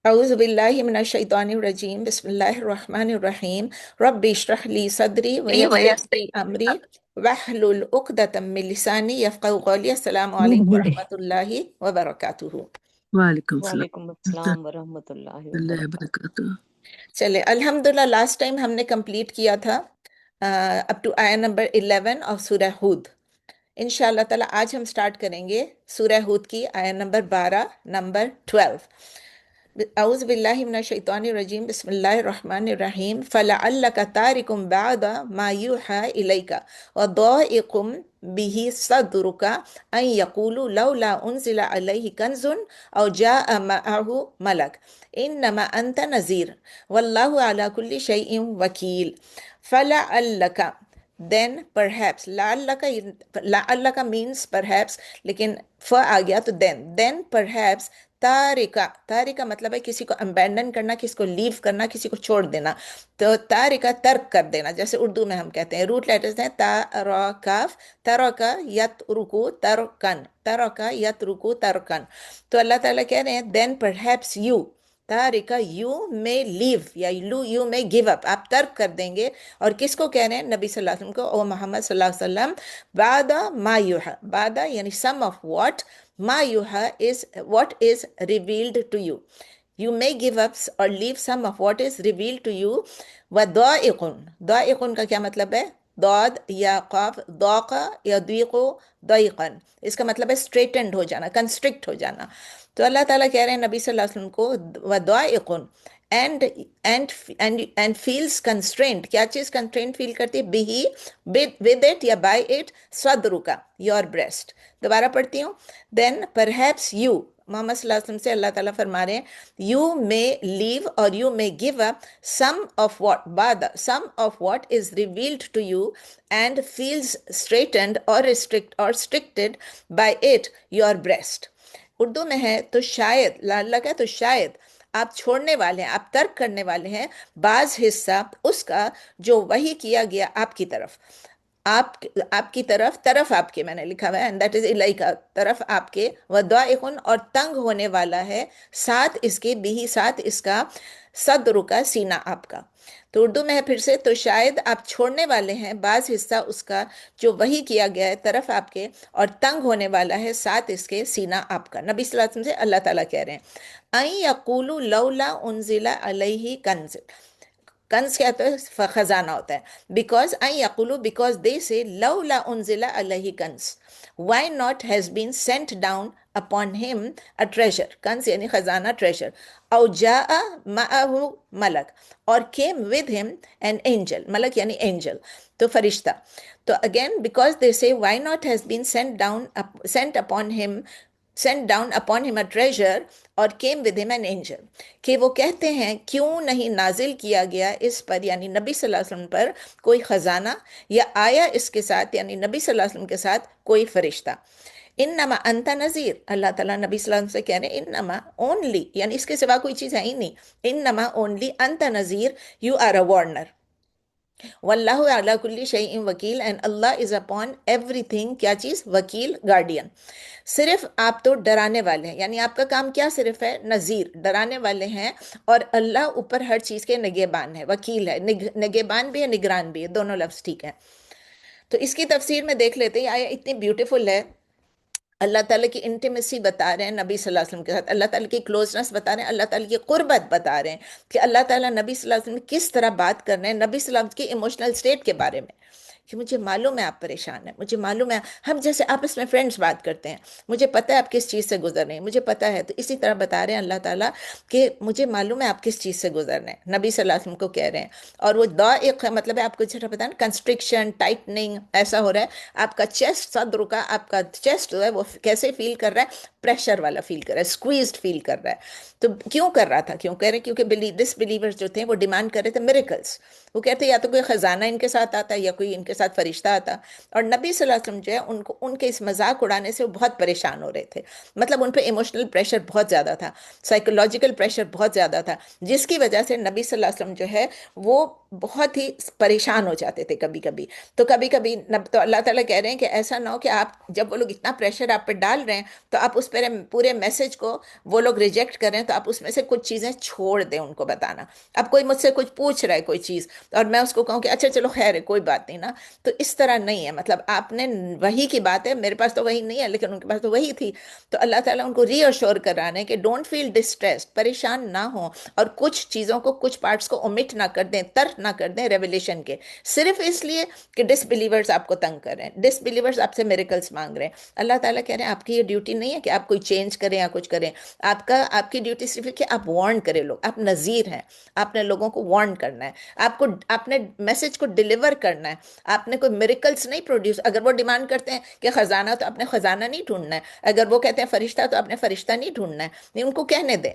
أعوذ بالله من الشيطان الرجيم بسم الله الرحمن الرحيم ربي اشرح لي صدري ويسر لي أمري واحلل عقدة من لساني يفقهوا قولي السلام عليكم ورحمة الله وبركاته. وعلیکم السلام وعلیکم ورحمۃ السلام ورحمۃ اللہ اللہ وبرکاتہ۔ وبرکاتہ۔ چلے الحمدللہ لاسٹ ٹائم ہم نے کمپلیٹ کیا تھا اپ ٹو آیا نمبر 11 آف سورہ ہود۔ انشاءاللہ تعالیٰ آج ہم سٹارٹ کریں گے سورہ ہود کی آیا نمبر 12 نمبر 12۔ اعوذ باللہ من الشیطان الرجیم بسم اللہ الرحمن الرحیم فَلَعَلَّكَ تَارِكٌ بَعْضَ مَا يُوحَىٰ إِلَيْكَ وَضَائِقٌ بِهِ صَدْرُكَ أَن يَقُولُوا لَوْلَا أُنزِلَ عَلَيْهِ كَنزٌ أَوْ جَاءَ مَعَهُ مَلَكٌ إِنَّمَا أَنْتَ نَذِيرٌ وَاللَّهُ عَلَىٰ كُلِّ شَيْءٍ وَكِيلٌ فَلَعَلَّكَ then perhaps لعلک means perhaps لیکن ف آ گیا تو then perhaps تارکا مطلب ہے کسی کو ابینڈن کرنا، کسی کو لیو کرنا، کسی کو چھوڑ دینا، تو تارکا ترک کر دینا، جیسے اردو میں ہم کہتے ہیں روٹ لیٹرز ہیں تا را کاف، ترکا یت رکو ترکن، ترکا یت رکو ترکن۔ تو اللہ تعالیٰ کہہ رہے ہیں then perhaps you Taraka you میں لیو یا یو میں گیو اپ، آپ ترک کر دیں گے۔ اور کس کو کہہ رہے ہیں؟ نبی صلی اللہ علیہ وسلم کو، او محمد صلی اللہ علیہ وسلم، بعد ما یوحا، بعد یعنی سم آف واٹ، ما یوحا is what is revealed to you. You may give up or leave some of what is revealed to you. وَضَائِقٌ ضائقٌ کا کیا مطلب ہے؟ ضاد یا قاف، ضاق یا ضیق ضیقاً، اس کا مطلب ہے اسٹریٹنڈ ہو جانا، کنسٹرکٹ ہو جانا۔ تو اللہ تعالیٰ کہہ رہے ہیں نبی صلی اللہ علیہ وسلم کو وَضَائِقٌ and feels constrained، کیا چیز کنسٹرینٹ فیل کرتی ہے؟ بھی with it یا by it، صدرک your breast۔ دوبارہ پڑھتی ہوں، then perhaps you محمد صلی اللہ علیہ وسلم سے اللہ تعالیٰ فرما رہے ہیں you may leave or you may give up some of what بعد some of what is revealed to you and feels straitened or restricted by it your breast۔ Urdu میں ہے تو شاید، لعلک ہے تو شاید آپ چھوڑنے والے ہیں، آپ ترک کرنے والے ہیں بعض حصہ اس کا جو وحی کیا گیا آپ کی طرف، آپ کی طرف آپ کے، میں نے لکھا ہوا ہے and that is الیکا، طرف آپ کے، وضائقن اور تنگ ہونے والا ہے، ساتھ اس کے بھی، ساتھ اس کا، صدر کا سینہ آپ کا۔ تو اردو میں ہے پھر سے تو شاید آپ چھوڑنے والے ہیں بعض حصہ اس کا جو وحی کیا گیا ہے طرف آپ کے، اور تنگ ہونے والا ہے ساتھ اس کے سینہ آپ کا۔ نبی صلی اللہ علیہ وسلم سے اللہ تعالیٰ کہہ رہے ہیں اَن یقولوا لولا انزل علیہ کنز، کنز کیا ہوتا ہے؟ خزانہ ہوتا ہے۔ بیکاز ان یقولوا بیکاز دے سے لولا انزل علیہ کنز، why not has been sent down upon him a treasure، کنز یعنی خزانہ، treasure، او جاء معه ملک، اور came with him an angel، ملک یعنی angel، تو فرشتہ۔ تو again because they say why not has been sent down upon him a treasure اور came with him an angel، کہ وہ کہتے ہیں کیوں نہیں نازل کیا گیا اس پر یعنی نبی صلی اللہ علیہ وسلم پر کوئی خزانہ، یا آیا اس کے ساتھ یعنی نبی صلی اللہ علیہ وسلم کے ساتھ کوئی فرشتہ۔ انما انت نذیر، اللہ تعالیٰ نبی صلی اللہ علیہ وسلم سے کہہ رہے ہیں انما اونلی، یعنی اس کے سوا کوئی چیز ہے ہی نہیں، انما اونلی انت نذیر، یو آر اے وارنر، واللہ علی کل شیء وکیل، and Allah is upon everything, کیا چیز؟ وکیل، گارڈین۔ صرف آپ تو ڈرانے والے ہیں، یعنی آپ کا کام کیا صرف ہے؟ نذیر، ڈرانے والے ہیں، اور اللہ اوپر ہر چیز کے نگہبان ہے، وکیل ہے، نگہبان بھی ہے، نگران بھی ہے، دونوں لفظ ٹھیک ہیں۔ تو اس کی تفسیر میں دیکھ لیتے ہیں، آیا اتنی بیوٹیفل ہے، اللہ تعالیٰ کی انٹیمیسی بتا رہے ہیں نبی صلی اللہ علیہ وسلم کے ساتھ، اللہ تعالیٰ کی کلوزنس بتا رہے ہیں، اللہ تعالیٰ کی قربت بتا رہے ہیں کہ اللہ تعالیٰ نبی صلی اللہ علیہ وسلم کس طرح بات کر رہے ہیں نبی صلی اللہ علیہ وسلم کی ایموشنل سٹیٹ کے بارے میں، کہ مجھے معلوم ہے آپ پریشان ہیں، مجھے معلوم ہے، ہم جیسے آپس میں فرینڈز بات کرتے ہیں، مجھے پتہ ہے آپ کس چیز سے گزر رہے ہیں، مجھے پتہ ہے، تو اسی طرح بتا رہے ہیں اللہ تعالیٰ کہ مجھے معلوم ہے آپ کس چیز سے گزر رہے ہیں، نبی صلی اللہ علیہ وسلم کو کہہ رہے ہیں۔ اور وہ ضائق ہے، مطلب ہے آپ کو جیسا پتہ ہے کنسٹرکشن، ٹائٹننگ ایسا ہو رہا ہے، آپ کا چیسٹ، صدر کا آپ کا چیسٹ جو ہے وہ کیسے فیل کر رہا ہے؟ پریشر والا فیل کر رہا ہے، اسکویزڈ فیل کر رہا ہے۔ تو کیوں کر رہا تھا؟ کیوں کہہ رہے ہیں؟ کیونکہ ڈس بلیورز جو تھے وہ ڈیمانڈ کر رہے تھے میریکلس، وہ کہتے ہیں یا تو کوئی خزانہ ان کے ساتھ آتا ہے یا کوئی ان کے ساتھ فرشتہ آتا، اور نبی صلی اللہ علیہ وسلم جو ہے ان کو ان کے اس مذاق اڑانے سے وہ بہت پریشان ہو رہے تھے. مطلب ان پہ ایموشنل پریشر بہت زیادہ تھا، سائیکولوجیکل پریشر بہت زیادہ تھا، جس کی وجہ سے نبی صلی اللہ علیہ وسلم جو ہے وہ بہت ہی پریشان ہو جاتے تھے کبھی کبھی. تو کبھی کبھی تو اللہ تعالیٰ کہہ رہے ہیں کہ ایسا نہ ہو کہ آپ جب وہ لوگ اتنا پریشر آپ پہ ڈال رہے ہیں تو آپ اس پورے میسج کو وہ لوگ ریجیکٹ کر رہے ہیں، تو آپ اس میں سے کچھ چیزیں چھوڑ دیں ان کو بتانا. اب کوئی مجھ سے کچھ پوچھ رہا ہے کوئی چیز اور میں اس کو کہوں کہ اچھا چلو خیر ہے کوئی بات نہیں نا، تو اس طرح نہیں ہے. مطلب آپ نے وہی کی بات ہے، میرے پاس تو وہی نہیں ہے لیکن ان کے پاس تو وہی تھی، تو اللہ تعالیٰ ان کو ری ایشور کر رہا ہے کہ ڈونٹ فیل ڈسٹریسڈ، پریشان نہ ہوں، اور کچھ چیزوں کو کچھ پارٹس کو اومٹ نہ کر دیں، ترک نہ کر دیں ریولیشن کے، صرف اس لیے کہ ڈس بلیورز آپ کو تنگ کر رہے ہیں، ڈس بلیورز آپ سے میریکلز مانگ رہے ہیں. اللہ تعالیٰ کہہ رہے ہیں آپ کی یہ ڈیوٹی نہیں ہے کہ آپ کوئی چینج کریں یا کچھ کریں. آپ کی ڈیوٹی صرف ہے کہ آپ وارن کریں لوگ، آپ نذیر ہیں، آپ نے لوگوں کو وارن کرنا ہے، آپ نے میسج کو ڈلیور کرنا ہے. آپ نے کوئی میریکلز نہیں پروڈیوس. اگر وہ ڈیمانڈ کرتے ہیں کہ خزانہ، تو آپ نے خزانہ نہیں ڈھونڈنا ہے. اگر وہ کہتے ہیں فرشتہ، تو آپ نے فرشتہ نہیں ڈھونڈنا ہے. نہیں، ان کو کہنے دیں.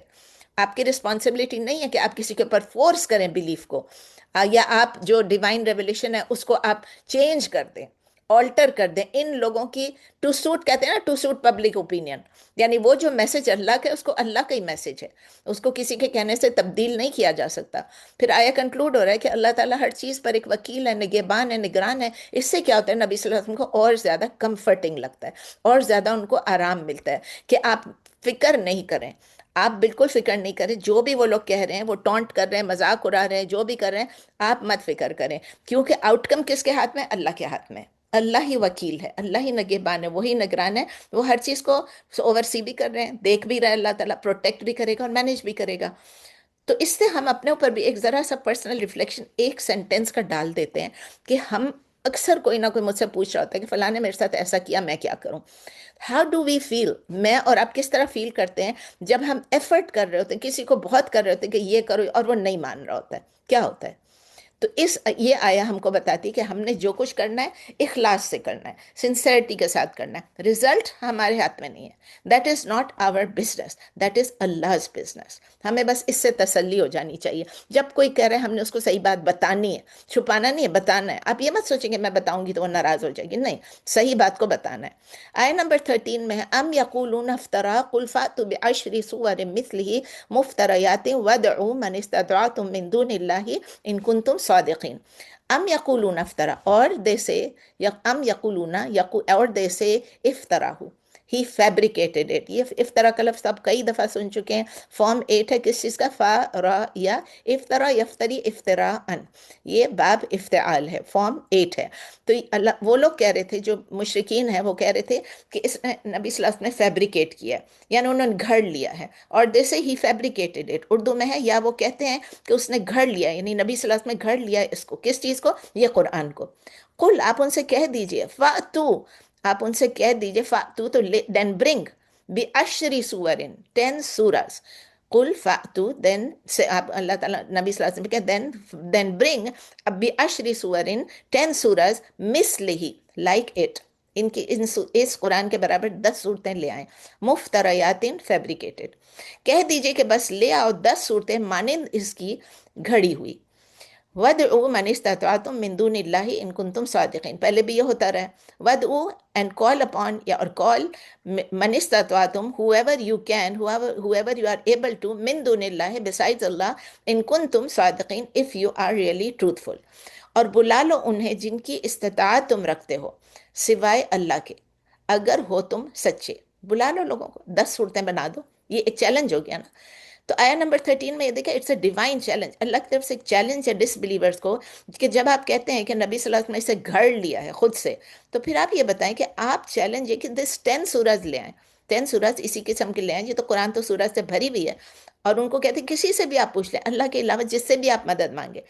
آپ کی رسپانسبلٹی نہیں ہے کہ آپ کسی کے اوپر فورس کریں بلیف کو، یا آپ جو ڈیوائن ریولیشن ہے اس کو آپ چینج کر دیں، آلٹر کر دیں ان لوگوں کی ٹو سوٹ. کہتے ہیں نا ٹو سوٹ پبلک اوپینین، یعنی وہ جو میسج اللہ کا ہے اس کو اللہ کا ہی میسج ہے، اس کو کسی کے کہنے سے تبدیل نہیں کیا جا سکتا. پھر آیا کنکلوڈ ہو رہا ہے کہ اللہ تعالیٰ ہر چیز پر ایک وکیل ہے، نگہبان ہے، نگران ہے. اس سے کیا ہوتا ہے، نبی صلی اللہ علیہ وسلم کو اور زیادہ کمفرٹنگ لگتا ہے، اور زیادہ ان کو آرام ملتا ہے کہ آپ فکر نہیں کریں. آپ بالکل فکر نہیں کریں، جو بھی وہ لوگ کہہ رہے ہیں، وہ ٹونٹ کر رہے ہیں، مذاق اڑا رہے ہیں، جو بھی کر رہے ہیں، آپ مت فکر کریں، کیونکہ آؤٹ کم کس کے ہاتھ میں؟ اللہ کے ہاتھ میں. اللہ ہی وکیل ہے، اللہ ہی نگہبان ہے، وہی نگران ہے. وہ ہر چیز کو اوور سی بھی کر رہے ہیں، دیکھ بھی رہے ہیں. اللہ تعالیٰ پروٹیکٹ بھی کرے گا اور مینیج بھی کرے گا. تو اس سے ہم اپنے اوپر بھی ایک ذرا سا پرسنل ریفلیکشن ایک سینٹینس کا ڈال دیتے ہیں کہ ہم اکثر کوئی نہ کوئی مجھ سے پوچھ رہا ہوتا ہے کہ فلاں نے میرے ساتھ ایسا کیا، میں کیا کروں. ہاؤ ڈو وی فیل؟ میں اور آپ کس طرح فیل کرتے ہیں جب ہم ایفرٹ کر رہے ہوتے ہیں، کسی کو بہت کر رہے ہوتے ہیں کہ یہ کرو، اور وہ نہیں مان رہا ہوتا ہے، کیا ہوتا ہے؟ تو یہ آیا ہم کو بتاتی کہ ہم نے جو کچھ کرنا ہے اخلاص سے کرنا ہے، سنسیئرٹی کے ساتھ کرنا ہے. رزلٹ ہمارے ہاتھ میں نہیں ہے، that is not our business, that is Allah's business. ہمیں بس اس سے تسلی ہو جانی چاہیے. جب کوئی کہہ رہے ہیں ہم نے اس کو صحیح بات بتانی ہے، چھپانا نہیں ہے، بتانا ہے. آپ یہ مت سوچیں کہ میں بتاؤں گی تو وہ ناراض ہو جائے گی، نہیں، صحیح بات کو بتانا ہے. آیہ نمبر 13 میں ہے ام یقولون افترا قل فاتوا بعشر سور مثلہ مفتریات وادعوا من استطعتم من دون اللہ ان کنتم صادقین. ام یقولون افترا، اور دے سے، ام یقولون اور دے سے افترا ہو، ہی فیبریکیٹڈ اٹ. یہ افطرا کا لفظ آپ کئی دفعہ سن چکے ہیں. فارم 8 ہے کس چیز کا؟ فا را یا. افطرا یفتری افتراءن، یہ باب افتعال ہے، فارم 8 ہے. تو اللہ، وہ لوگ کہہ رہے تھے جو مشرکین ہیں، وہ کہہ رہے تھے کہ اس نے نبی صلی اللہ علیہ وسلم نے فیبریکیٹ کیا ہے، یعنی انہوں نے گھڑ لیا ہے. اور جیسے ہی فیبریکیٹڈ اٹ اردو میں ہے، یا وہ کہتے ہیں کہ اس نے گھڑ لیا، یعنی نبی صلی اللہ علیہ وسلم نے گھڑ لیا اس کو. کس چیز کو؟ یہ قرآن کو. قل، آپ ان سے کہہ دیجئے، فاتو، آپ ان سے کہہ دیجئے، فاتو تو دین برنگ، بعشر سورن، 10 سورز. قل فاتو، دین سے آپ اللہ تعالیٰ نبی صلی اللہ علیہ وسلم کہ دین برنگ بعشر سورن، 10 سورز، مثلہ، لائک اٹ، ان کی اس قرآن کے برابر 10 صورتیں لے آئیں. مفتریات، فیبریکیٹڈ. کہہ دیجئے کہ بس لے آؤ 10 صورتیں مانند اس کی گھڑی ہوئی. وَدْعُوا مَنِ اسْتَطَعْتُم مِّن دُونِ اللَّهِ إِن كُنتُمْ صَادِقِينَ. پہلے بھی یہ ہوتا رہا ہے. وَدْعُوا and call upon، یا اور call مَنِ اسْتَطَعْتُم whoever you can، whoever you are able to، مِن دُونِ اللَّهِ besides Allah، إِن كُنتُم صَادِقِينَ if you are really truthful. اور بلا لو انہیں جن کی استطاعت تم رکھتے ہو سوائے اللہ کے، اگر ہو تم سچے. بلا لو لوگوں کو، 10 صورتیں بنا دو. یہ ایک چیلنج ہو گیا نا. تو آیا نمبر 13 میں یہ دیکھیں، اٹس اے ڈیوائن چیلنج، اللہ کی طرف سے ایک چیلنج ہے ڈس بلیورز کو، کہ جب آپ کہتے ہیں کہ نبی صلی اللہ علیہ وسلم نے اسے گھڑ لیا ہے خود سے، تو پھر آپ یہ بتائیں کہ آپ چیلنج ہے کہ دس 10 سورج لے آئیں. 10 سورج اسی قسم کے لے آئیں. یہ تو قرآن تو سورج سے بھری ہوئی ہے. اور ان کو کہتے ہیں کسی سے بھی آپ پوچھ لیں، اللہ کے علاوہ جس سے بھی آپ مدد مانگے،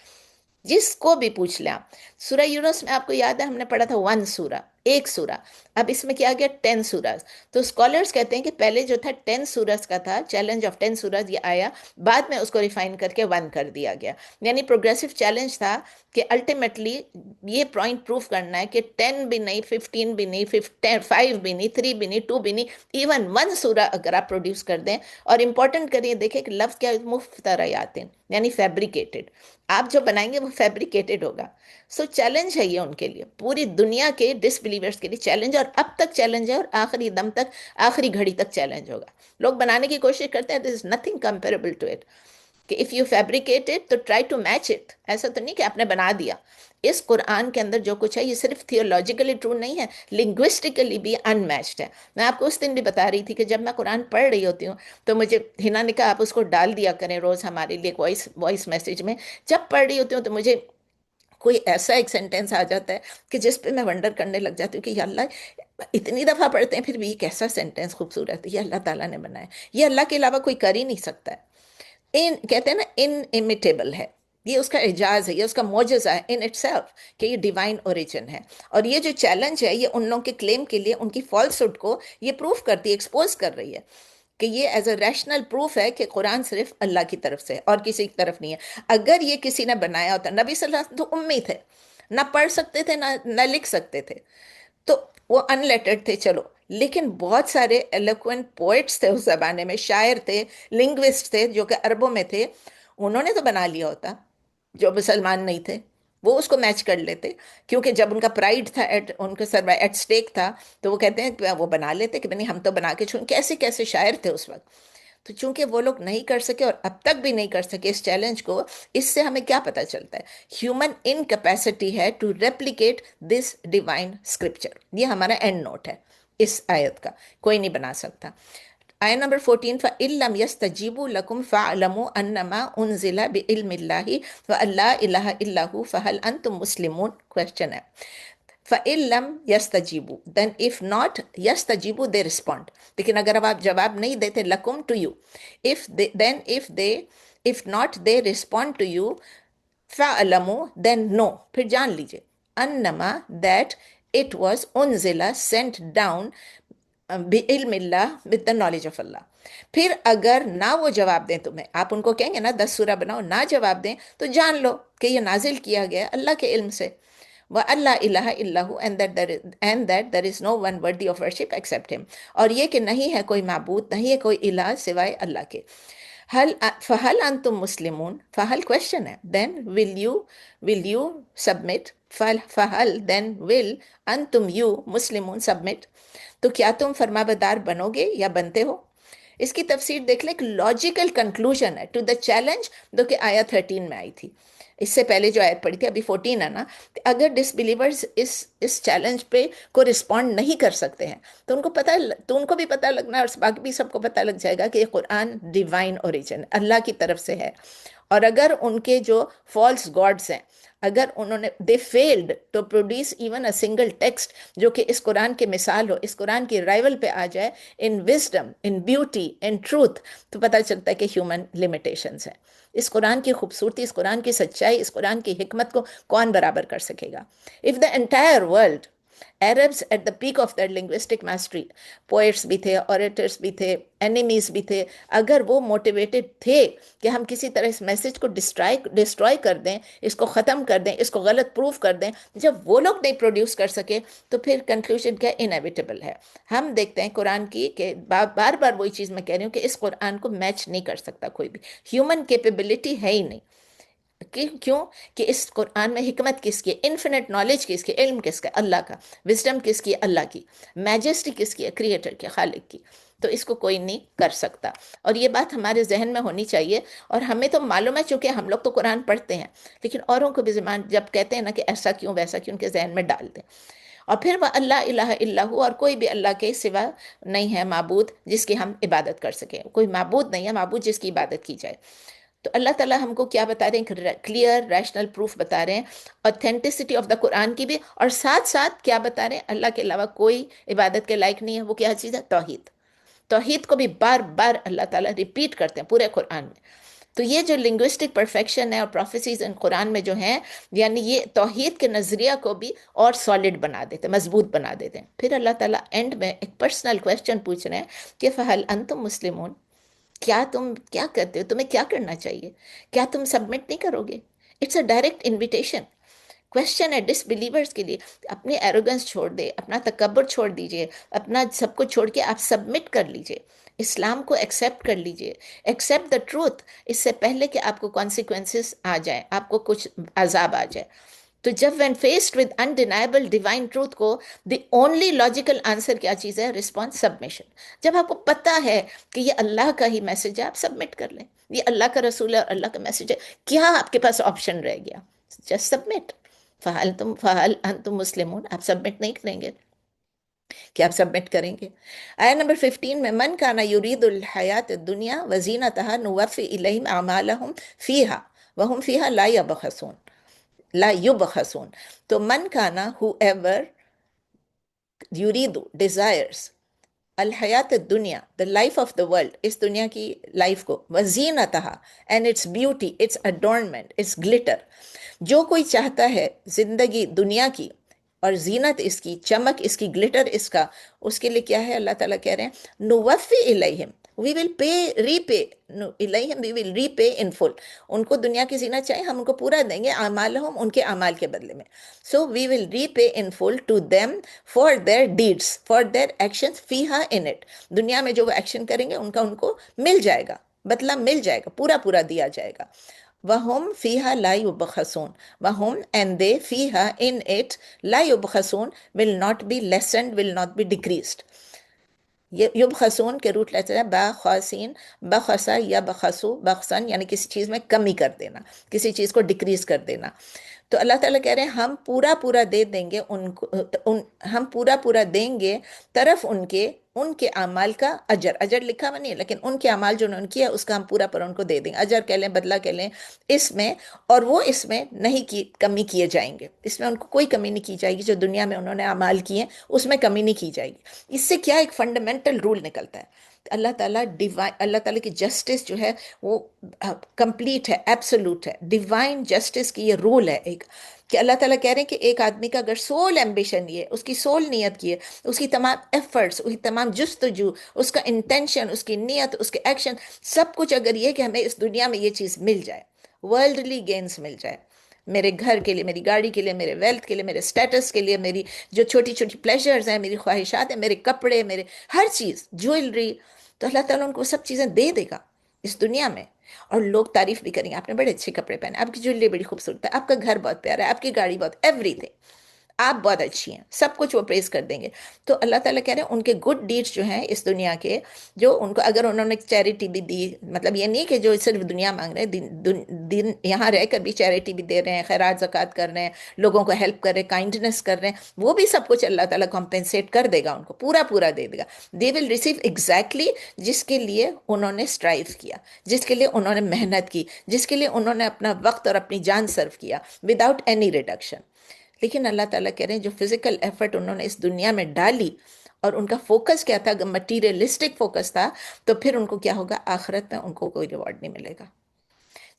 جس کو بھی پوچھ لیں آپ. سورہ یونس میں آپ کو یاد ہے ہم نے پڑھا تھا 1 سورہ، ایک سورہ. اب اس میں کیا گیا 10 سورج. تو اسکالرس کہتے ہیں کہ پہلے جو تھا 10 سورج کا تھا، چیلنج آف 10 سورج یہ آیا، بعد میں اس کو ریفائن کر کے 1 کر دیا گیا. یعنی پروگریسو چیلنج تھا کہ الٹیمیٹلی یہ پوائنٹ پروف کرنا ہے کہ 10 بھی نہیں، 15 بھی نہیں، 5 بھی نہیں، 3 بھی نہیں، 2 بھی نہیں، ایون 1 سورہ اگر آپ پروڈیوس کر دیں. اور امپورٹنٹ کریے دیکھیں کہ لفظ کیا، مفتریات یعنی فیبریکیٹڈ. آپ جو بنائیں گے وہ فیبریکیٹڈ ہوگا. سو چیلنج ہے یہ ان کے لیے، پوری دنیا کے ڈس بلیورس کے لیے چیلنج، اور اب تک چیلنج ہے اور آخری دم تک، آخری گھڑی تک چیلنج ہوگا. لوگ بنانے کی کوشش کرتے ہیں، this is nothing comparable to it, کہ اف یو فیبریکیٹ اٹ تو ٹرائی ٹو میچ اٹ. ایسا تو نہیں کہ آپ نے بنا دیا. اس قرآن کے اندر جو کچھ ہے یہ صرف تھیولوجیکلی ٹرو نہیں ہے، لنگوسٹکلی بھی ان میچڈ ہے. میں آپ کو اس دن بھی بتا رہی تھی کہ جب میں قرآن پڑھ رہی ہوتی ہوں تو مجھے ہنا نے کہا آپ اس کو ڈال دیا کریں روز ہمارے لیے وائس میسیج میں. جب پڑھ رہی ہوتی ہوں تو مجھے کوئی ایسا ایک سینٹینس آ جاتا ہے کہ جس پہ میں ونڈر کرنے لگ جاتی ہوں کہ یا اللہ اتنی دفعہ پڑھتے ہیں پھر بھی یہ کیسا سینٹینس خوبصورت ہے، یہ اللہ تعالیٰ نے بنایا، یہ اللہ کے علاوہ کوئی کر ہی نہیں سکتا ہے. کہتے ہیں نا انمیٹیبل ہے، یہ اس کا اعجاز ہے، یہ اس کا معجزہ ہے ان اٹ سیلف کہ یہ ڈیوائن اوریجن ہے. اور یہ جو چیلنج ہے یہ ان لوگوں کے کلیم کے لیے ان کی فالسہڈ کو یہ پروف کرتی ہے، ایکسپوز کر رہی ہے کہ یہ ایز اے ریشنل پروف ہے کہ قرآن صرف اللہ کی طرف سے ہے اور کسی کی طرف نہیں ہے. اگر یہ کسی نے بنایا ہوتا، نبی صلی اللہ علیہ وسلم تو امی تھے، نہ پڑھ سکتے تھے نہ لکھ سکتے تھے، تو وہ ان لیٹرڈ تھے چلو، لیکن بہت سارے ایلوکوینٹ پوئٹس تھے اس زمانے میں، شاعر تھے، لنگوسٹ تھے جو کہ عربوں میں تھے، انہوں نے تو بنا لیا ہوتا جو مسلمان نہیں تھے. وہ اس کو میچ کر لیتے کیونکہ جب ان کا پرائڈ تھا ان کے سر ایٹ سٹیک تھا تو وہ کہتے ہیں کہ وہ بنا لیتے کہ نہیں ہم تو بنا کے کیسے کیسے شاعر تھے اس وقت. تو چونکہ وہ لوگ نہیں کر سکے اور اب تک بھی نہیں کر سکے اس چیلنج کو، اس سے ہمیں کیا پتہ چلتا ہے؟ ہیومن انکیپیسٹی ہے to replicate this divine scripture. یہ ہمارا اینڈ نوٹ ہے اس آیت کا، کوئی نہیں بنا سکتا. آیت نمبر 14 فَإِن يَسْتَجِيبُوا لَكُمْ فَاعْلَمُوا أَنَّمَا أُنزِلَ بِعِلْمِ اللَّهِ وَأَن لَّا إِلَٰهَ إِلَّا هُوَ فَهَلْ أَنتُم مُسْلِمُونَ. کوشچن ہے فَإِن لَّمْ يَسْتَجِيبُوا then if not يَسْتَجِيبُوا they respond. لیکن اگر اب آپ جواب نہیں دیتے لکم to you، if not they respond to you فَعْلَمُوا then no، پھر جان لیجئے انما that it was انزلہ sent down بعلم Allah with the knowledge of اللہ. پھر اگر نہ وہ جواب دیں تمہیں، آپ ان کو کہیں گے نا 10 سورہ بناؤ، نہ جواب دیں تو جان لو کہ یہ نازل کیا گیا اللہ کے علم سے. وَأَلَّا إِلَهَ إِلَّا هُ and that there is no one worthy of worship except him. اور یہ کہ نہیں ہے کوئی معبود، نہیں ہے کوئی الہ سوائے اللہ کے. فَهَلْ أَنْتُمْ مُسْلِمُونَ، فَهَلْ question ہے، then will you submit، فَهَلْ then will أَنْتُمْ you مسلمون submit، تو کیا تم فرما بردار بنو گے یا بنتے ہو؟ اس کی تفسیر دیکھ لیں، ایک لاجیکل کنکلوژن ہے ٹو دا چیلنج جو کہ آیت 13 میں آئی تھی. اس سے پہلے جو آیت پڑھی تھی ابھی 14 ہے نا، اگر ڈس بلیورز اس چیلنج پہ کو رسپونڈ نہیں کر سکتے ہیں تو ان کو بھی پتہ لگنا اور باقی بھی سب کو پتہ لگ جائے گا کہ یہ قرآن ڈیوائن اوریجن اللہ کی طرف سے ہے. اور اگر ان کے جو فالس گاڈز ہیں، اگر انہوں نے they failed to produce even a single text جو کہ اس قرآن کی مثال ہو، اس قرآن کی رائیول پہ آ جائے ان وزڈم، ان بیوٹی، ان ٹروتھ، تو پتہ چلتا ہے کہ ہیومن لمیٹیشنز ہیں. اس قرآن کی خوبصورتی، اس قرآن کی سچائی، اس قرآن کی حکمت کو کون برابر کر سکے گا؟ Of the entire world, Arabs at the peak of their linguistic mastery، poets بھی تھے، orators بھی تھے، enemies بھی تھے، اگر وہ موٹیویٹڈ تھے کہ ہم کسی طرح اس میسج کو ڈسٹروائے کر دیں، اس کو ختم کر دیں، اس کو غلط پروف کر دیں، جب وہ لوگ نہیں پروڈیوس کر سکے تو پھر کنکلوژن کیا؟ انیویٹیبل ہے. ہم دیکھتے ہیں قرآن کی کہ بار بار وہی چیز میں کہہ رہی ہوں کہ اس قرآن کو میچ نہیں کر سکتا کوئی بھی، ہیومن کیپیبلٹی ہے ہی نہیں. کیوں کہ اس قرآن میں حکمت کس کی ہے؟ انفینٹ نالج کس کی؟ علم کس کا؟ اللہ کا. وزڈم کس کی؟ اللہ کی. میجسٹی کس کی ہے؟ کریٹر کی، خالق کی. تو اس کو کوئی نہیں کر سکتا، اور یہ بات ہمارے ذہن میں ہونی چاہیے. اور ہمیں تو معلوم ہے چونکہ ہم لوگ تو قرآن پڑھتے ہیں، لیکن اوروں کو بھی زبان جب کہتے ہیں نا کہ ایسا کیوں ویسا کیوں، ان کے ذہن میں ڈال دیں. اور پھر وہ اللہ الہ الا ہو، اور کوئی بھی اللہ کے سوا نہیں ہے معبود جس کی ہم عبادت کر سکیں. کوئی معبود نہیں ہے، معبود جس کی عبادت کی جائے. تو اللہ تعالیٰ ہم کو کیا بتا رہے ہیں؟ کلیئر ریشنل پروف بتا رہے ہیں، اوتھینٹسٹی آف دا قرآن کی بھی، اور ساتھ ساتھ کیا بتا رہے ہیں؟ اللہ کے علاوہ کوئی عبادت کے لائق نہیں ہے. وہ کیا چیز ہے؟ توحید. توحید کو بھی بار بار اللہ تعالیٰ ریپیٹ کرتے ہیں پورے قرآن میں. تو یہ جو لنگوسٹک پرفیکشن ہے اور پروفیسیز ان قرآن میں جو ہیں، یعنی یہ توحید کے نظریہ کو بھی اور سالڈ بنا دیتے، مضبوط بنا دیتے ہیں۔ پھر اللہ تعالیٰ اینڈ میں ایک پرسنل کویسچن پوچھ رہے ہیں کہ فَهَلْ أَنْتُمْ مُسْلِمُونَ، کیا تم کیا کرتے ہو، تمہیں کیا کرنا چاہیے، کیا تم سبمٹ نہیں کرو گے؟ It's a direct invitation, question ہے ڈس بلیورس کے لیے۔ اپنی ایروگنس چھوڑ دے، اپنا تکبر چھوڑ دیجئے، اپنا سب کو چھوڑ کے آپ سبمٹ کر لیجئے، اسلام کو ایکسیپٹ کر لیجئے، ایکسیپٹ دا ٹروتھ، اس سے پہلے کہ آپ کو کانسیکوینسز آ جائیں، آپ کو کچھ عذاب آ جائے۔ تو جب when faced with undeniable divine truth کو، دی اونلی لاجیکل آنسر کیا چیز ہے؟ Response, submission. جب آپ کو پتہ ہے کہ یہ اللہ کا ہی میسج ہے، آپ سبمٹ کر لیں، یہ اللہ کا رسول ہے اور اللہ کا میسج ہے، کیا آپ کے پاس آپشن رہ گیا؟ Just submit. فَهَلْ أَنْتُمْ مُسْلِمُونَ، آپ سبمٹ نہیں کریں گے؟ کیا آپ سبمٹ کریں گے؟ آیہ نمبر 15 میں من کانا یرید الحیات الدنیا وزینتها نوفی الیہم اعمالہم فیہا وہم فیہا لا یبخسون۔ تو من کانا whoever یرید desires الحیات الدنیا the life of the world، اس دنیا کی لائف کو، وزینتہا and its beauty، its adornment، its glitter، جو کوئی چاہتا ہے زندگی دنیا کی اور زینت اس کی، چمک اس کی، گلٹر اس کا، اس کے لیے کیا ہے؟ اللہ تعالیٰ کہہ رہے ہیں نوفی الیہم، وی ول پے، ری پے الیہم، وی ول ری پے ان فل۔ ان کو دنیا کی زینت چاہیے، ہم ان کو پورا دیں گے، اعمالہم، ان کے اعمال کے بدلے میں۔ سو وی ول ری پے ان فل to them for their deeds, for their actions فیہا ان اٹ۔ دنیا میں جو وہ ایکشن کریں گے ان کا ان کو مل جائے گا، بدلہ مل جائے گا، پورا پورا دیا جائے گا۔ وَهُمْ فِيهَا لَا يُبْخَسُونَ، وَهُمْ and they فِيهَا in it لَا يُبْخَسُونَ will not be lessened، will not be decreased۔ یبخسون کے روٹ لیتے ہیں با خاسین، بخسا یا بخسو بخسن، یعنی کسی چیز میں کمی کر دینا، کسی چیز کو ڈکریز کر دینا۔ تو اللہ تعالیٰ کہہ رہے ہیں ہم پورا پورا دے دیں گے ان کو، ہم پورا پورا دیں گے طرف ان کے اعمال کا اجر۔ اجر لکھا ہوا نہیں ہے، لیکن ان کے اعمال جو انہوں نے کیا اس کا ہم پورا پورا ان کو دے دیں گے، اجر کہہ لیں، بدلہ کہہ لیں، اس میں، اور وہ اس میں نہیں کی کمی کیے جائیں گے، اس میں ان کو کوئی کمی نہیں کی جائے گی، جو دنیا میں انہوں نے اعمال کیے ہیں اس میں کمی نہیں کی جائے گی۔ اس سے کیا ایک فنڈامنٹل رول نکلتا ہے، اللہ تعالیٰ اللہ تعالیٰ کی جسٹس جو ہے وہ کمپلیٹ ہے، ایبسولوٹ ہے۔ ڈیوائن جسٹس کی یہ رول ہے ایک، کہ اللہ تعالیٰ کہہ رہے ہیں کہ ایک آدمی کا اگر سول ایمبیشن یہ ہے، اس کی سول نیت کی ہے، اس کی تمام ایفرٹس، اس کی تمام جستجو، اس کا انٹینشن، اس کی نیت، اس کے ایکشن، سب کچھ اگر یہ کہ ہمیں اس دنیا میں یہ چیز مل جائے، ورلڈلی گینز مل جائے، میرے گھر کے لیے، میری گاڑی کے لیے، میرے ویلتھ کے لیے، میرے سٹیٹس کے لیے، میری جو چھوٹی چھوٹی پلیجرز ہیں، میری خواہشات ہیں، میرے کپڑے، میرے ہر چیز، جویلری، تو اللہ تعالیٰ ان کو سب چیزیں دے دے گا اس دنیا میں، اور لوگ تعریف بھی کریں گے، آپ نے بڑے اچھے کپڑے پہنے، آپ کی جویلری بڑی خوبصورت ہے، آپ کا گھر بہت پیارا ہے، آپ کی گاڑی بہت، ایوری تھنگ، آپ بہت اچھی ہیں، سب کچھ وہ پریز کر دیں گے۔ تو اللہ تعالیٰ کہہ رہے ہیں ان کے گڈ ڈیڈز جو ہیں اس دنیا کے، جو ان کو اگر انہوں نے چیریٹی بھی دی، مطلب یہ نہیں کہ جو صرف دنیا مانگ رہے ہیں، دن یہاں رہ کر بھی چیریٹی بھی دے رہے ہیں، خیرات زکوٰۃ کر رہے ہیں، لوگوں کو ہیلپ کر رہے ہیں، کائنڈنس کر رہے ہیں، وہ بھی سب کچھ اللہ تعالیٰ کمپنسیٹ کر دے گا، ان کو پورا پورا دے دے گا۔ دے ول ریسیو ایگزیکٹلی جس کے لیے انہوں نے اسٹرائیو کیا، جس کے لیے انہوں نے محنت کی، جس کے لیے انہوں نے اپنا وقت اور اپنی جان سرو کیا، وداؤٹ اینی ریڈکشن۔ لیکن اللہ تعالیٰ کہہ رہے ہیں جو فزیکل ایفرٹ انہوں نے اس دنیا میں ڈالی، اور ان کا فوکس کیا تھا، مٹیریلسٹک فوکس تھا، تو پھر ان کو کیا ہوگا؟ آخرت میں ان کو کوئی ریوارڈ نہیں ملے گا۔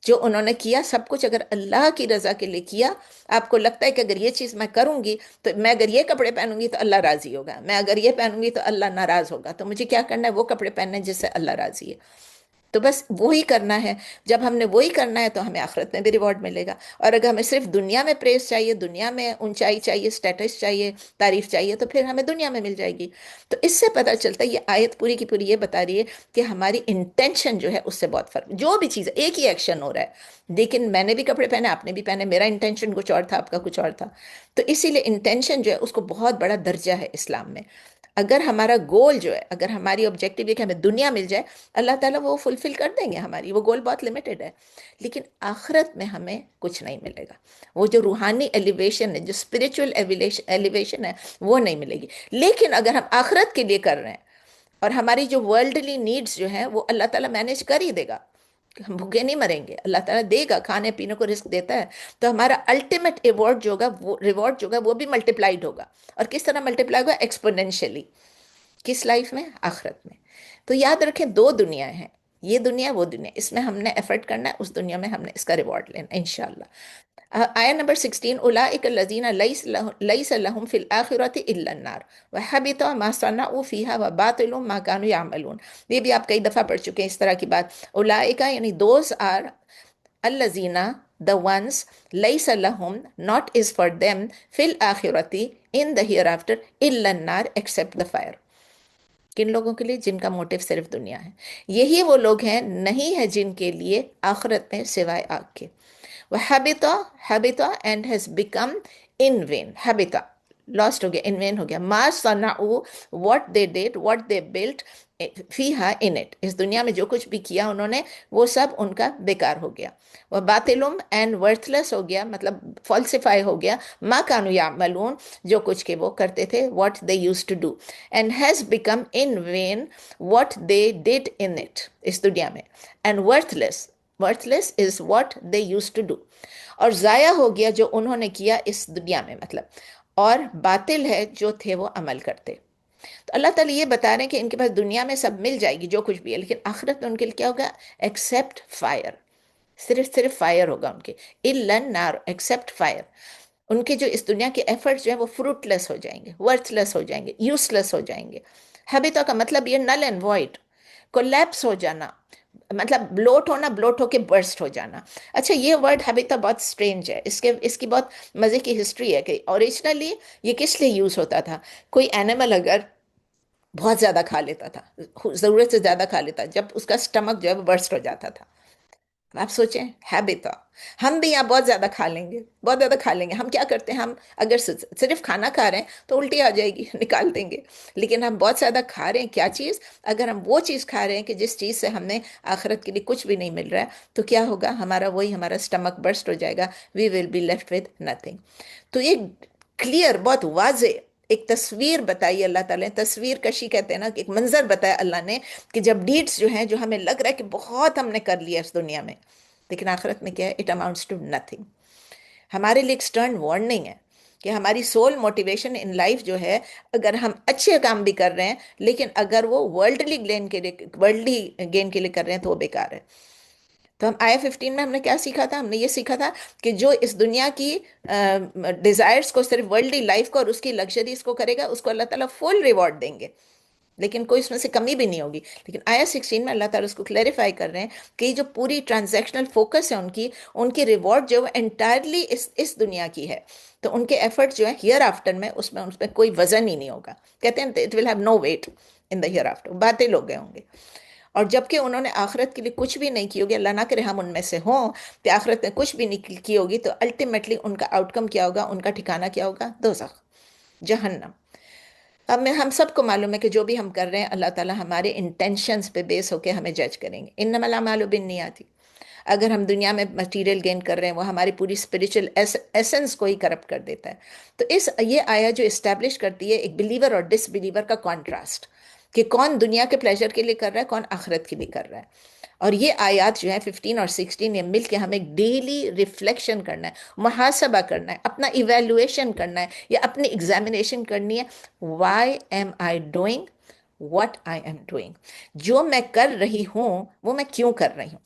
جو انہوں نے کیا سب کچھ اگر اللہ کی رضا کے لیے کیا، آپ کو لگتا ہے کہ اگر یہ چیز میں کروں گی تو میں اگر یہ کپڑے پہنوں گی تو اللہ راضی ہوگا، میں اگر یہ پہنوں گی تو اللہ ناراض ہوگا، تو مجھے کیا کرنا ہے؟ وہ کپڑے پہننے جس سے اللہ راضی ہے۔ تو بس وہی کرنا ہے، جب ہم نے وہی کرنا ہے تو ہمیں آخرت میں بھی ریوارڈ ملے گا۔ اور اگر ہمیں صرف دنیا میں پریز چاہیے، دنیا میں اونچائی چاہیے، سٹیٹس چاہیے، تعریف چاہیے، تو پھر ہمیں دنیا میں مل جائے گی۔ تو اس سے پتہ چلتا ہے، یہ آیت پوری کی پوری یہ بتا رہی ہے کہ ہماری انٹینشن جو ہے اس سے بہت فرق، جو بھی چیز ہے ایک ہی ایکشن ہو رہا ہے، لیکن میں نے بھی کپڑے پہنے، آپ نے بھی پہنے، میرا انٹینشن کچھ اور تھا، آپ کا کچھ اور تھا۔ تو اسی لیے انٹینشن جو ہے اس کو بہت بڑا درجہ ہے اسلام میں۔ اگر ہمارا گول جو ہے، اگر ہماری آبجیکٹیو ہے کہ ہمیں دنیا مل جائے، اللہ تعالیٰ وہ فلفل کر دیں گے ہماری، وہ گول بہت لیمیٹڈ ہے، لیکن آخرت میں ہمیں کچھ نہیں ملے گا، وہ جو روحانی ایلیویشن ہے، جو اسپریچول ایلیویشن ہے، وہ نہیں ملے گی۔ لیکن اگر ہم آخرت کے لیے کر رہے ہیں اور ہماری جو ورلڈلی نیڈز جو ہیں وہ اللہ تعالیٰ مینیج کر ہی دے گا، ہم بھوکے نہیں مریں گے، اللہ تعالیٰ دے گا، کھانے پینے کو رزق دیتا ہے، تو ہمارا الٹیمیٹ ایوارڈ جو ہوگا، وہ ریوارڈ جو ہوگا وہ بھی ملٹیپلائڈ ہوگا۔ اور کس طرح ملٹیپلائی ہوگا؟ ایکسپونینشلی۔ کس لائف میں؟ آخرت میں۔ تو یاد رکھیں دو دنیا ہیں، یہ دنیا وہ دنیا، اس میں ہم نے ایفرٹ کرنا ہے، اس دنیا میں ہم نے اس کا ریوارڈ لینا ہے انشاءاللہ۔ آیا نمبر 16، اولئک الذین لیس لہم فی الآخرۃ الا النار وحبط ما صنعوا فیہا وباطل ما کانوا یعملون۔ یہ بھی آپ کئی دفعہ پڑھ چکے ہیں اس طرح کی بات۔ اولئک یعنی دوز آر الذین، the ones، لیس لہم not is for them، فی الآخرۃ in the hereafter، الا النار except the fire۔ کن لوگوں کے لیے؟ جن کا موٹو صرف دنیا ہے، یہی وہ لوگ ہیں نہیں ہے جن کے لیے آخرت میں سوائے آگ کے۔ وَحَبِطَ حَبِطَ and has become in vain، حَبِطَ lost ہو گیا، in vain ہو گیا، ما صنعوا what they did what they built فیہا in it، اس دنیا میں جو کچھ بھی کیا انہوں نے وہ سب ان کا بیکار ہو گیا۔ وَبَاطِلٌ and worthless ہو گیا، مطلب فالسیفائی ہو گیا، ما کانوا یعملون جو کچھ کہ وہ کرتے تھے، what they used to do، and has become in vain what they did in it، اس دنیا میں، and worthless is what they used to do، اور ضائع ہو گیا جو انہوں نے کیا اس دنیا میں، مطلب، اور باطل ہے جو تھے وہ عمل کرتے۔ تو اللہ تعالیٰ یہ بتا رہے ہیں کہ ان کے پاس دنیا میں سب مل جائے گی جو کچھ بھی ہے، لیکن آخرت میں ان کے لیے کیا ہوگا؟ ایکسیپٹ فائر، صرف فائر ہوگا ان کے، الا النار ایکسیپٹ فائر۔ ان کے جو اس دنیا کے ایفرٹس جو ہیں وہ فروٹ لیس ہو جائیں گے، ورتھ لیس ہو جائیں گے، یوز لیس ہو جائیں گے۔ ہیبتا کا مطلب یہ نل اینڈ وائڈ، کولیپس ہو جانا، مطلب بلوٹ ہونا، بلوٹ ہو کے برسٹ ہو جانا۔ اچھا، یہ ورڈ ہیبتا بہت سٹرینج ہے، اس کی بہت مزے کی ہسٹری ہے کہ اوریجنلی یہ کس لیے یوز ہوتا تھا؟ کوئی اینیمل اگر بہت زیادہ کھا لیتا تھا، ضرورت سے زیادہ کھا لیتا، جب اس کا سٹمک جو ہے وہ برسٹ ہو جاتا تھا۔ آپ سوچیں، ہیبتا، ہم بھی یہاں بہت زیادہ کھا لیں گے، بہت زیادہ کھا لیں گے، ہم کیا کرتے ہیں؟ ہم اگر صرف کھانا کھا رہے ہیں تو الٹی آ جائے گی نکال دیں گے، لیکن ہم بہت زیادہ کھا رہے ہیں کیا چیز؟ اگر ہم وہ چیز کھا رہے ہیں کہ جس چیز سے ہم نے آخرت کے لیے کچھ بھی نہیں مل رہا ہے، تو کیا ہوگا؟ ہمارا سٹمک برسٹ ہو جائے گا، we will be left with nothing. تو یہ کلیئر، بہت واضح ایک تصویر بتائی اللہ تعالیٰ نے، تصویر کشی کہتے ہیں نا، کہ ایک منظر بتایا اللہ نے کہ جب ڈیڈز جو ہیں، جو ہمیں لگ رہا ہے کہ بہت ہم نے کر لیا اس دنیا میں، لیکن آخرت میں کیا ہے؟ It amounts to nothing. ہمارے لیے ایک سٹرن وارننگ ہے کہ ہماری سول موٹیویشن ان لائف جو ہے، اگر ہم اچھے کام بھی کر رہے ہیں لیکن اگر وہ ورلڈلی گین کے لیے کر رہے ہیں تو وہ بیکار ہے۔ تو ہم آیا 15 میں ہم نے کیا سیکھا تھا؟ ہم نے یہ سیکھا تھا کہ جو اس دنیا کی ڈیزائرز کو، صرف ورلڈلی لائف کو اور اس کی لگژریز کو کرے گا، اس کو اللہ تعالیٰ فل ریوارڈ دیں گے، لیکن کوئی اس میں سے کمی بھی نہیں ہوگی۔ لیکن آیا 16 میں اللہ تعالیٰ اس کو کلیریفائی کر رہے ہیں کہ یہ جو پوری ٹرانزیکشنل فوکس ہے ان کی ریوارڈ جو ہے انٹائرلی اس دنیا کی ہے، تو ان کے ایفرٹ جو ہیں ہیئر آفٹر میں، اس میں کوئی وزن ہی نہیں ہوگا۔ کہتے ہیں it will have no weight in the hereafter, باتیں لوگ گئے ہوں گے۔ اور جبکہ انہوں نے آخرت کے لیے کچھ بھی نہیں کی ہوگی، اللہ نہ کرے ہم ان میں سے ہوں کہ آخرت میں کچھ بھی نہیں کی ہوگی، تو الٹیمیٹلی ان کا آؤٹ کم کیا ہوگا؟ ان کا ٹھکانہ کیا ہوگا؟ دوزخ، جہنم۔ اب ہم سب کو معلوم ہے کہ جو بھی ہم کر رہے ہیں اللہ تعالیٰ ہمارے انٹینشنز پہ بیس ہو کے ہمیں جج کریں گے، انما الاعمال بالنیات۔ اگر ہم دنیا میں مٹیریل گین کر رہے ہیں، وہ ہماری پوری اسپریچول ایسنس کو ہی کرپٹ کر دیتا ہے۔ تو یہ آیا جو اسٹیبلش کرتی ہے ایک بلیور اور ڈس بلیور کا کانٹراسٹ، کہ کون دنیا کے پلیجر کے لیے کر رہا ہے، کون آخرت کے لیے کر رہا ہے۔ اور یہ آیات جو ہیں 15 اور 16، یہ مل کے ہمیں ڈیلی ریفلیکشن کرنا ہے، محاسبہ کرنا ہے، اپنا ایویلویشن کرنا ہے، یا اپنی ایگزامینیشن کرنی ہے۔ Why am I doing what I am doing, جو میں کر رہی ہوں وہ میں کیوں کر رہی ہوں،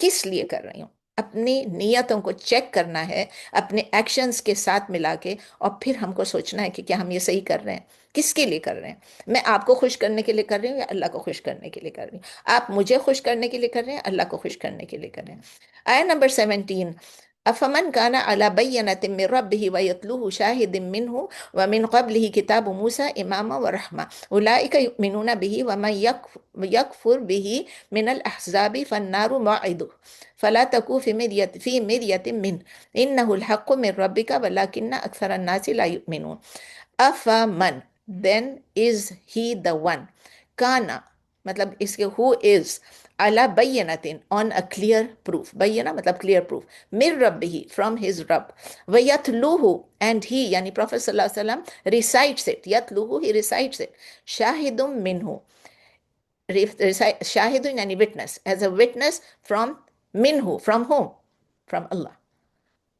کس لیے کر رہی ہوں۔ اپنی نیتوں کو چیک کرنا ہے اپنے ایکشنز کے ساتھ ملا کے، اور پھر ہم کو سوچنا ہے کہ کیا ہم یہ صحیح کر رہے ہیں، کس کے لیے کر رہے ہیں۔ میں آپ کو خوش کرنے کے لیے کر رہی ہوں یا اللہ کو خوش کرنے کے لیے کر رہی ہوں؟ آپ مجھے خوش کرنے کے لیے کر رہے ہیں، اللہ کو خوش کرنے کے لیے کر رہے ہیں۔ آیا نمبر 17، افمن کان علی بینۃ من ربہ ویتلوہ شاہد منہ ومن قبلہ کتاب موسیٰ اماما ورحمہ اولئک یؤمنون بہ ومن یکفر بہ من الاحزاب فالنار موعدہ فلا تکو فی مریۃ منہ انہ الحق من ربک ولکن اکثر الناس لا یؤمنون۔ افمن then is he the one، کانا مطلب اس کے who is، Ali بینتن on a clear proof، بینہ مطلب clear proof، من ربہ from his رب، ویتلوہ and he یعنی Prophet صلی اللہ علیہ وسلم recites it، یتلوہ he recites it، شاہد منہ، شاہد یعنی witness، as a witness from منہ، from whom؟ from Allah،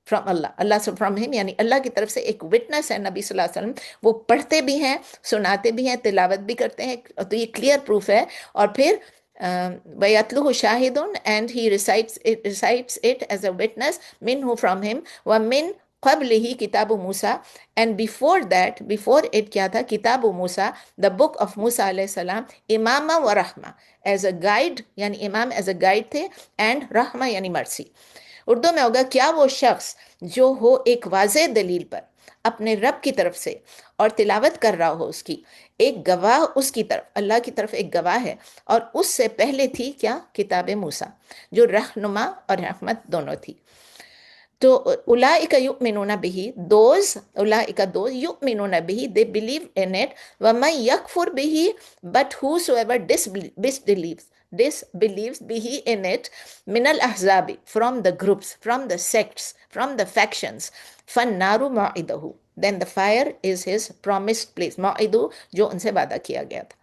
from Allah سے، فرام ہم یعنی اللہ کی طرف سے ایک وٹنس ہے نبی صلی اللہ علیہ وسلم، وہ پڑھتے بھی ہیں، سناتے بھی ہیں، تلاوت بھی کرتے ہیں، تو یہ کلیئر پروف ہے۔ اور پھر وَيَتْلُهُ شَاهِدٌ, and he recites it as a witness, minhu, from him, وَمِن قَبْلِهِ كِتَابُ Musa, and before that, before it kya tha, kitabu Musa, the book of Musa alayhi salam, imama wa rahma, as a guide, yani imam as a guide the, and rahma yani mercy. Urdu میں ہوگا کیا وہ شخص جو ہو ایک واضح دلیل پر اپنے رب کی طرف سے اور تلاوت کر رہا ہو اس کی، ایک گواہ اس کی طرف، اللہ کی طرف ایک گواہ ہے، اور اس سے پہلے تھی کیا؟ کتاب موسیٰ، جو رہنما اور رحمت دونوں تھی. تو اولئک یؤمنون بہ، دوز اولئک دوز یؤمنون بہ، they believe in it. ومن یکفر بہ، but whosoever disbelieves بہ in it، من الاحزاب، from the groups، from the sects، from the factions، فالنار موعدہ، then the fire is his promised place. موعدہ، جو ان سے وعدہ کیا گیا تھا.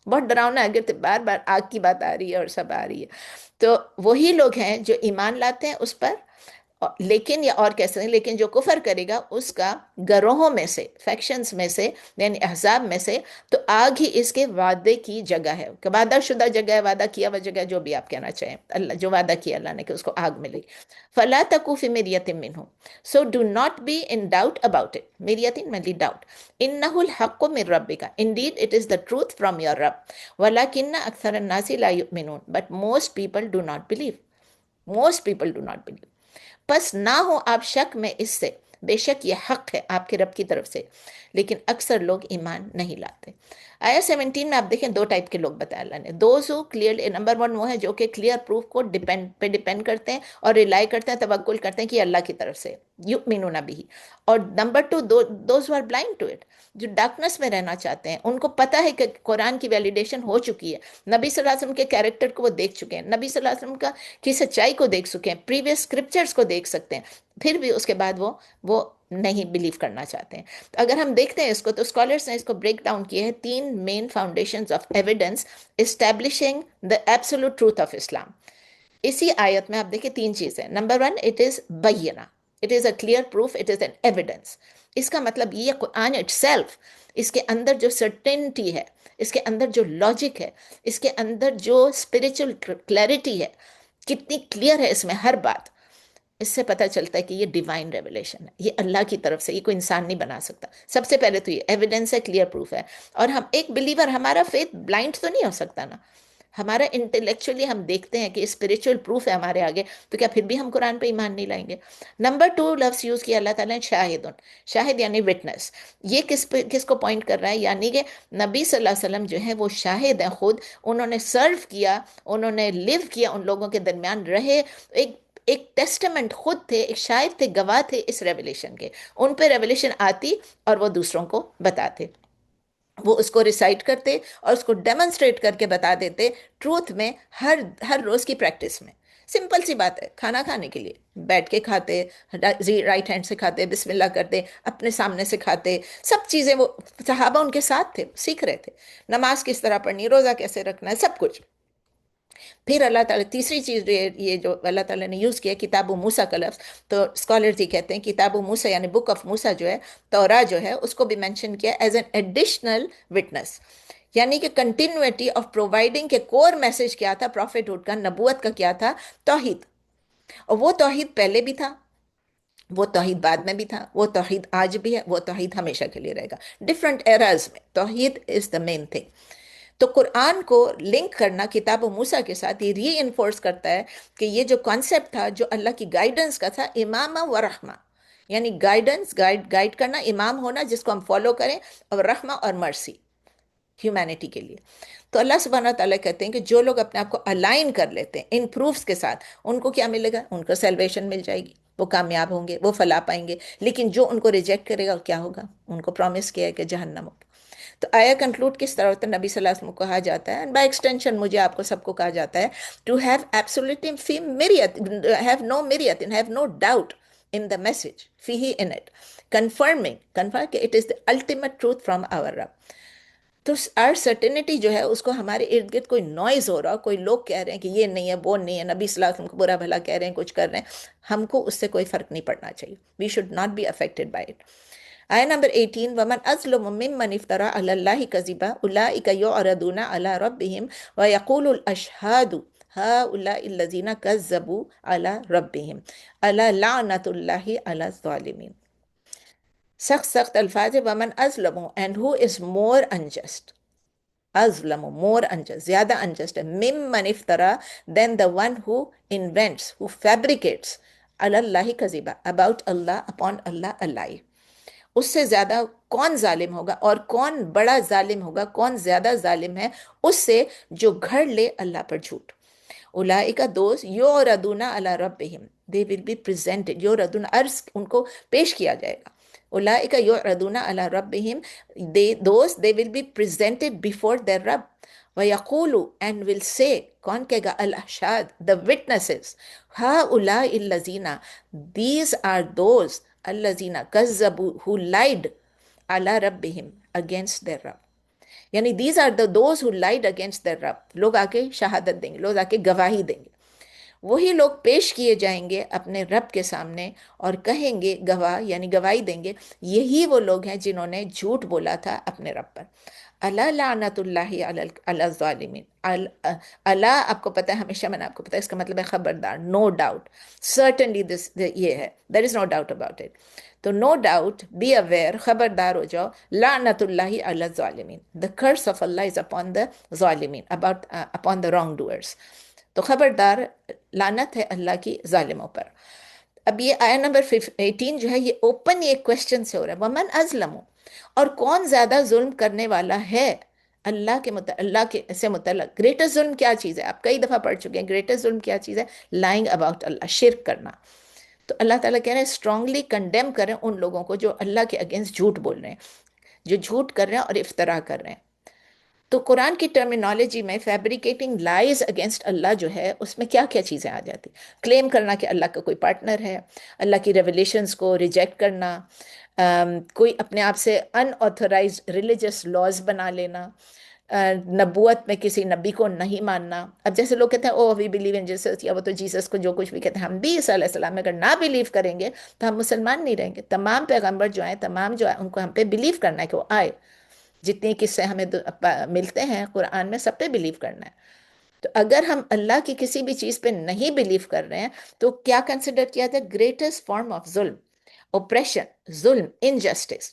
بہت ڈراؤنا ہے، اگر بار بار آگ کی بات آ رہی ہے اور سب آ رہی ہے. تو وہی لوگ ہیں جو ایمان لاتے ہیں اس پر، لیکن یا اور کیسے ہیں، لیکن جو کفر کرے گا اس کا گروہوں میں سے، فیکشنز میں سے، یعنی احزاب میں سے، تو آگ ہی اس کے وعدے کی جگہ ہے، کہ وعدہ شدہ جگہ ہے، وعدہ کیا ہوا جگہ، جو بھی آپ کہنا چاہیں، اللہ جو وعدہ کیا اللہ نے کہ اس کو آگ ملے گی. فَلَا تَكُ فِي مِرْيَةٍ مِّنْهُ، so do not be in doubt about it. مِرْيَةٍ mainly doubt. إِنَّهُ الْحَقُّ مِنْ رَبِّكَ، indeed it is the truth from your Rabb. وَلَكِنَّ أَكْثَرَ النَّاسِ لَا يُؤْمِنُونَ، but most people do not believe. Most people do not believe. پس نہ ہو آپ شک میں اس سے، بے شک یہ حق ہے آپ کے رب کی طرف سے، لیکن اکثر لوگ ایمان نہیں لاتے. آیا 17 میں آپ دیکھیں دو ٹائپ کے لوگ بتایا اللہ نے. دوز ہو کلیئرلی، نمبر 1 وہ ہے جو کہ کلیئر پروف کو ڈیپینڈ کرتے ہیں اور ریلائی کرتے ہیں، توکل کرتے ہیں کہ یہ اللہ کی طرف سے، یؤمنون بہ. اور نمبر 2 those who are blind to it, جو ڈارکنس میں رہنا چاہتے ہیں، ان کو پتہ ہے کہ قرآن کی ویلیڈیشن ہو چکی ہے، نبی صلی اللہ علیہ وسلم کے کیریکٹر کو وہ دیکھ چکے ہیں، نبی صلی اللہ علیہ وسلم کی سچائی کو دیکھ چکے ہیں، پریویس اسکرپچرز کو دیکھ سکتے ہیں، پھر بھی اس کے بعد وہ نہیں بلیو کرنا چاہتے ہیں. تو اگر ہم دیکھتے ہیں اس کو، تو اسکالرس نے اس کو بریک ڈاؤن کیے ہیں 3 main foundations of evidence establishing the absolute truth of Islam. اسی آیت میں آپ دیکھیں 3 چیزیں. نمبر 1 اٹ از بینہ، it is a clear proof, it is an evidence. اس کا مطلب یہ قرآن اٹ سیلف، اس کے اندر جو سرٹینٹی ہے، اس کے اندر جو لاجک ہے، اس کے اندر جو اسپریچول کلیئرٹی ہے، کتنی کلیئر ہے اس میں ہر بات، اس سے پتہ چلتا ہے کہ یہ ڈیوائن ریولیشن ہے، یہ اللہ کی طرف سے، یہ کوئی انسان نہیں بنا سکتا. سب سے پہلے تو یہ ایویڈنس ہے، کلیئر پروف ہے. اور ہم ایک بلیور، ہمارا فیتھ بلائنڈ تو نہیں ہو سکتا نا، ہمارا انٹلیکچولی ہم دیکھتے ہیں کہ اسپریچول پروف ہے ہمارے آگے، تو کیا پھر بھی ہم قرآن پہ ایمان نہیں لائیں گے؟ نمبر 2 لفظ یوز کیا اللہ تعالیٰ نے، شاہد. شاہد یعنی وٹنس. یہ کس کو پوائنٹ کر رہا ہے؟ یعنی کہ نبی صلی اللہ علیہ وسلم جو ہیں وہ شاہد ہیں خود، انہوں نے سرو کیا، انہوں نے لیو کیا، ان لوگوں کے درمیان رہے، ایک ٹیسٹمنٹ خود تھے، ایک شاہد تھے، گواہ تھے اس ریولیشن کے. ان پہ ریولیشن آتی اور وہ دوسروں کو بتاتے، وہ اس کو ریسائٹ کرتے اور اس کو ڈیمونسٹریٹ کر کے بتا دیتے ٹروتھ میں، ہر روز کی پریکٹس میں. سمپل سی بات ہے، کھانا کھانے کے لیے بیٹھ کے کھاتے، رائٹ ہینڈ سے کھاتے، بسم اللہ کرتے، اپنے سامنے سے کھاتے، سب چیزیں وہ صحابہ ان کے ساتھ تھے، سیکھ رہے تھے. نماز کس طرح پڑھنی، روزہ کیسے رکھنا ہے، سب کچھ. پھر اللہ تعالیٰ تیسری چیز یہ جو اللہ تعالیٰ نے یوز کیا کتاب موسیٰ کا لفظ، تو اسکالرز ہی کہتے ہیں کتاب موسیٰ یعنی بک آف موسیٰ جو ہے، تورا جو ہے، اس کو بھی مینشن کیا ایز این ایڈیشنل وٹنس، یعنی کہ کنٹینوٹی آف پرووائڈنگ کے کور میسج کیا تھا پروفیٹ ہوڈ کا، نبوت کا کیا تھا؟ توحید. اور وہ توحید پہلے بھی تھا، وہ توحید بعد میں بھی تھا، وہ توحید آج بھی ہے، وہ توحید ہمیشہ کے لیے رہے گا. ڈفرینٹ ایراز میں توحید از دا مین تھنگ. تو قرآن کو لنک کرنا کتاب و موسیٰ کے ساتھ یہ ری انفورس کرتا ہے کہ یہ جو کانسیپٹ تھا جو اللہ کی گائیڈنس کا تھا، امام و رحمہ، یعنی گائیڈنس، گائیڈ کرنا، امام ہونا جس کو ہم فالو کریں، اور رحمہ اور مرسی ہیومینٹی کے لیے. تو اللہ سبحانہ تعالیٰ کہتے ہیں کہ جو لوگ اپنے آپ کو الائن کر لیتے ہیں ان پروفز کے ساتھ، ان کو کیا ملے گا؟ ان کو سیلویشن مل جائے گی، وہ کامیاب ہوں گے، وہ فلاح پائیں گے. لیکن جو ان کو ریجیکٹ کرے گا کیا ہوگا؟ ان کو پرومس کیا ہے کہ جہنم ہوگا. تو آیا کنکلوڈ کس طرح ہوتا ہے؟ نبی صلی اللہ علیہ وسلم کو کہا جاتا ہے، بائی ایکسٹینشن مجھے آپ کو سب کو کہا جاتا ہے، ٹو ہیو ایبسولوٹلی فی مریت، ہیو نو مریت، have no doubt in the message فیہ in it، confirm کہ it is the ultimate truth from our Rabb. تو our certainty جو ہے اس کو ہمارے ارد گرد کوئی نوائز ہو رہا، کوئی لوگ کہہ رہے ہیں کہ یہ نہیں ہے، وہ نہیں ہے، نبی صلی اللہ علیہ وسلم کو برا بھلا کہہ رہے ہیں، کچھ کر رہے ہیں، ہم کو اس سے کوئی فرق نہیں پڑنا چاہیے. we should not be affected by it. آیہ نمبر 18، ومن ازلم ممن افترى علی اللہ کذبا اولئک یعرضون علی ربهم ویقول الاشہاد هؤلاء الذین کذبوا علی ربهم الا لعنۃ اللہ علی الظالمین. سخت سخت الفاظ ہے، ومن ازلم، and who is more unjust, ازلم more unjust، زیادہ unjust ہے، ممن افترا than the one who invents, who fabricates Ali Allah کذبا about Allah upon Allah a lie. اس سے زیادہ کون ظالم ہوگا، اور کون بڑا ظالم ہوگا، کون زیادہ ظالم ہے اس سے جو گھڑ لے اللہ پر جھوٹ. اولئک دوز یعرضون علی ربہم، they will be presented، یعرضون عرض ان کو پیش کیا جائے گا. اولئک یعرضون علی ربہم، they will be presented before their رب. وَيَقُولُ and will say، کون کہے گا؟ الاشہاد the witnesses، هؤلاء الذین these are those الذین کذبوا who lied Ali ربہم against their رب. یعنی these are those who lied against their رب. لوگ آ کے شہادت دیں گے، لوگ آ کے گواہی دیں گے، وہی لوگ پیش کیے جائیں گے اپنے رب کے سامنے اور کہیں گے، گواہ یعنی گواہی دیں گے، یہی وہ لوگ ہیں جنہوں نے جھوٹ بولا تھا اپنے رب پر. اللہ لعنت اللہ علی الظالمین. اللہ آپ کو پتہ ہے، ہمیشہ میں نے آپ کو پتہ ہے اس کا مطلب ہے خبردار، نو ڈاؤٹ، سرٹنلی دس، یہ ہے، دیر از نو ڈاؤٹ اباؤٹ اٹ. تو نو ڈاؤٹ، بی اویئر، خبردار ہو جاؤ، لعنت اللہ علی الظالمین، the curse of Allah is upon the ظالمین، upon the wrong doers. تو خبردار، لعنت ہے اللہ کی ظالموں پر. اب یہ آیہ نمبر 18 جو ہے یہ اوپن ایک کوشچن سے ہو رہا ہے، ومن ازلم، اور کون زیادہ ظلم کرنے والا ہے اللہ کے اللہ کے سے متعلق. گریٹسٹ ظلم کیا چیز ہے؟ آپ کئی دفعہ پڑھ چکے ہیں، گریٹسٹ ظلم کیا چیز ہے؟ لائنگ اباؤٹ اللہ، شرک کرنا. تو اللہ تعالیٰ کہہ رہے ہیں اسٹرانگلی کنڈیم کریں ان لوگوں کو جو اللہ کے اگینسٹ جھوٹ بول رہے ہیں، جو جھوٹ کر رہے ہیں اور افترا کر رہے ہیں. تو قرآن کی ٹرمینالوجی میں فیبریکیٹنگ لائز اگینسٹ اللہ جو ہے، اس میں کیا کیا چیزیں آ جاتی؟ کلیم کرنا کہ اللہ کا کوئی پارٹنر ہے، اللہ کی ریولیشنز کو ریجیکٹ کرنا، کوئی اپنے آپ سے ان آتھورائزڈ ریلیجس لاز بنا لینا، نبوت میں کسی نبی کو نہیں ماننا. اب جیسے لوگ کہتے ہیں او وی بلیو ان جیسس، یا وہ تو جیسس کو جو کچھ بھی کہتے ہیں، ہم بھی عیسیٰ علیہ السلام میں اگر نہ بلیو کریں گے تو ہم مسلمان نہیں رہیں گے. تمام پیغمبر جو ہیں، تمام جو ہیں، ان کو ہم پہ بلیو کرنا ہے کہ وہ آئے. جتنی قصے ہمیں ملتے ہیں قرآن میں، سب پہ بلیو کرنا ہے. تو اگر ہم اللہ کی کسی بھی چیز پہ نہیں بلیو کر رہے ہیں تو کیا کنسیڈر کیا جائے؟ گریٹسٹ فارم آف ظلم، اوپریشن، ظلم، انجسٹس.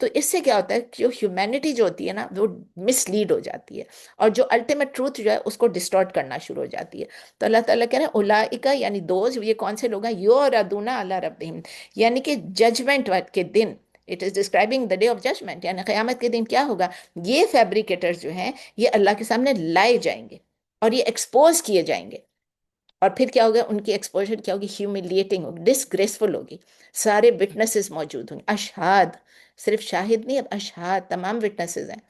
تو اس سے کیا ہوتا ہے کہ جو ہیومینٹی جو ہوتی ہے نا، وہ مس لیڈ ہو جاتی ہے، اور جو الٹیمیٹ ٹروتھ جو ہے اس کو ڈسٹارٹ کرنا شروع ہو جاتی ہے. تو اللہ تعالیٰ کہہ رہے ہیں اولئک، یعنی دوز، یہ کون سے لوگ ہیں؟ یعرضون علی ربہم، یعنی کہ ججمنٹ کے دن، it is describing the day of judgment, یعنی قیامت کے دن کیا ہوگا؟ یہ فیبریکیٹرز جو ہیں یہ اللہ کے سامنے لائے جائیں گے اور یہ ایکسپوز کیے جائیں گے. اور پھر کیا ہوگا؟ ان کی ایکسپوجر کیا ہوگی؟ ہیوملیٹنگ ہوگی، ڈسگریسفل ہوگی. سارے وٹنسز موجود ہوں گے، اشہاد، صرف شاہد نہیں، اب اشہاد، تمام وٹنسز ہیں.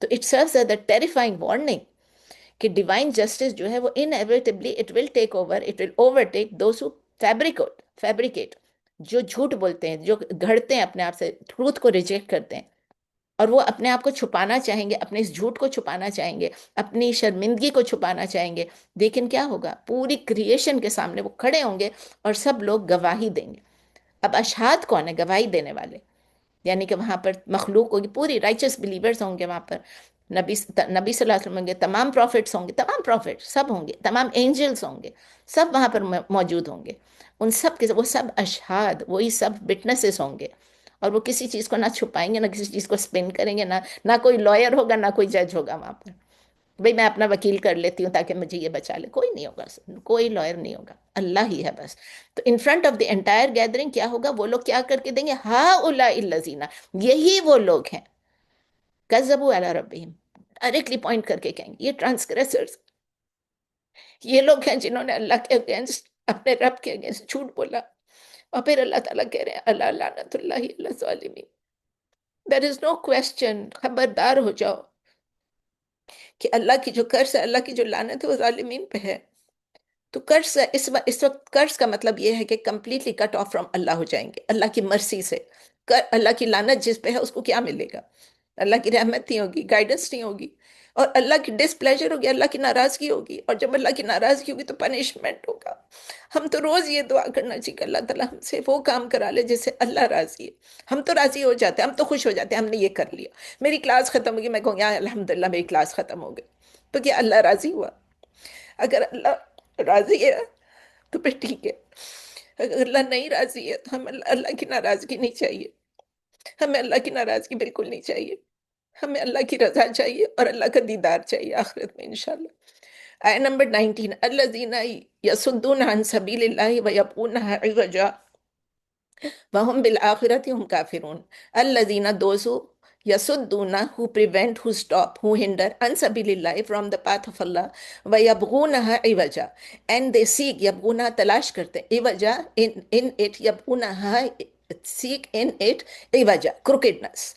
تو it serves as a terrifying warning کہ ڈیوائن جسٹس جو ہے وہ inevitably it will take over, it will overtake those who fabricate, جو جھوٹ بولتے ہیں، جو گھڑتے ہیں اپنے آپ سے، ٹروتھ کو ریجیکٹ کرتے ہیں، اور وہ اپنے آپ کو چھپانا چاہیں گے، اپنے اس جھوٹ کو چھپانا چاہیں گے، اپنی شرمندگی کو چھپانا چاہیں گے. لیکن کیا ہوگا؟ پوری کریشن کے سامنے وہ کھڑے ہوں گے اور سب لوگ گواہی دیں گے. اب اشہاد کون ہے؟ گواہی دینے والے، یعنی کہ وہاں پر مخلوق ہوگی، پوری رائچس بلیورز ہوں گے وہاں پر، نبی صلی اللہ علیہ وسلم ہوں گے، تمام پروفٹس ہوں گے، تمام پروفٹ سب ہوں گے، تمام اینجلز ہوں گے، سب وہاں پر موجود ہوں گے. ان سب کے وہ سب اشہاد، وہی سب وٹنسز ہوں گے، اور وہ کسی چیز کو نہ چھپائیں گے، نہ کسی چیز کو سپن کریں گے، نہ کوئی لائر ہوگا، نہ کوئی جج ہوگا وہاں پر. بھئی میں اپنا وکیل کر لیتی ہوں تاکہ مجھے یہ بچا لے، کوئی نہیں ہوگا، کوئی لائر نہیں ہوگا، اللہ ہی ہے بس. تو in front of the entire gathering کیا ہوگا؟ وہ لوگ کیا کر کے دیں گے؟ ہؤلاء الذین، یہی وہ لوگ ہیں، کذبوا علی ربہم، ڈائریکٹلی پوائنٹ کر کے کہیں گے یہ ٹرانسگریسرز، یہ لوگ ہیں جنہوں نے اللہ کے اگینسٹ، اپنے رب کے اگینسٹ جھوٹ بولا. اور پھر اللہ تعالیٰ کہہ رہے ہیں اللہ لعنت اللہ علی الظالمین. There is no question، خبردار ہو جاؤ کہ اللہ کی جو قرض ہے، اللہ کی جو لعنت ہے وہ ظالمین پہ ہے. تو قرض اس وقت قرض کا مطلب یہ ہے کہ کمپلیٹلی کٹ آف فرام اللہ ہو جائیں گے، اللہ کی مرسی سے. اللہ کی لعنت جس پہ ہے اس کو کیا ملے گا؟ اللہ کی رحمت نہیں ہوگی، گائیڈنس نہیں ہوگی. اور اللہ کی ڈسپلیجر ہوگی، اللہ کی ناراضگی ہوگی، اور جب اللہ کی ناراضگی ہوگی تو پنشمنٹ ہوگا۔ ہم تو روز یہ دعا کرنا چاہیے کہ اللہ تعالیٰ ہم سے وہ کام کرا لے جس سے اللہ راضی ہے۔ ہم تو راضی ہو جاتے ہیں، ہم تو خوش ہو جاتے ہیں، ہم نے یہ کر لیا، میری کلاس ختم ہوگی، میں کہوں گی الحمدللہ میری کلاس ختم ہو گئی، تو کیا اللہ راضی ہوا؟ اگر اللہ راضی ہے تو پھر ٹھیک ہے، اگر اللہ نہیں راضی ہے تو ہم اللہ کی ناراضگی نہیں چاہیے، ہمیں اللہ کی ناراضگی بالکل نہیں چاہیے، ہمیں اللہ کی رضا چاہیے اور اللہ کا دیدار چاہیے آخرت میں انشاءاللہ۔ آیت نمبر 19، الذین یصدون عن سبیل اللہ ویبغونہا عوجا وہم بالآخرۃ ہم کافرون۔ الذین دوزو یصدون who prevent, who stop, who hinder عن سبیل اللہ from the path of Allah ویبغونہا عوجا and they seek، یبغونہا تلاش کرتے ہیں، عوجا in it، یبغونہا seek in it عوجا crookedness۔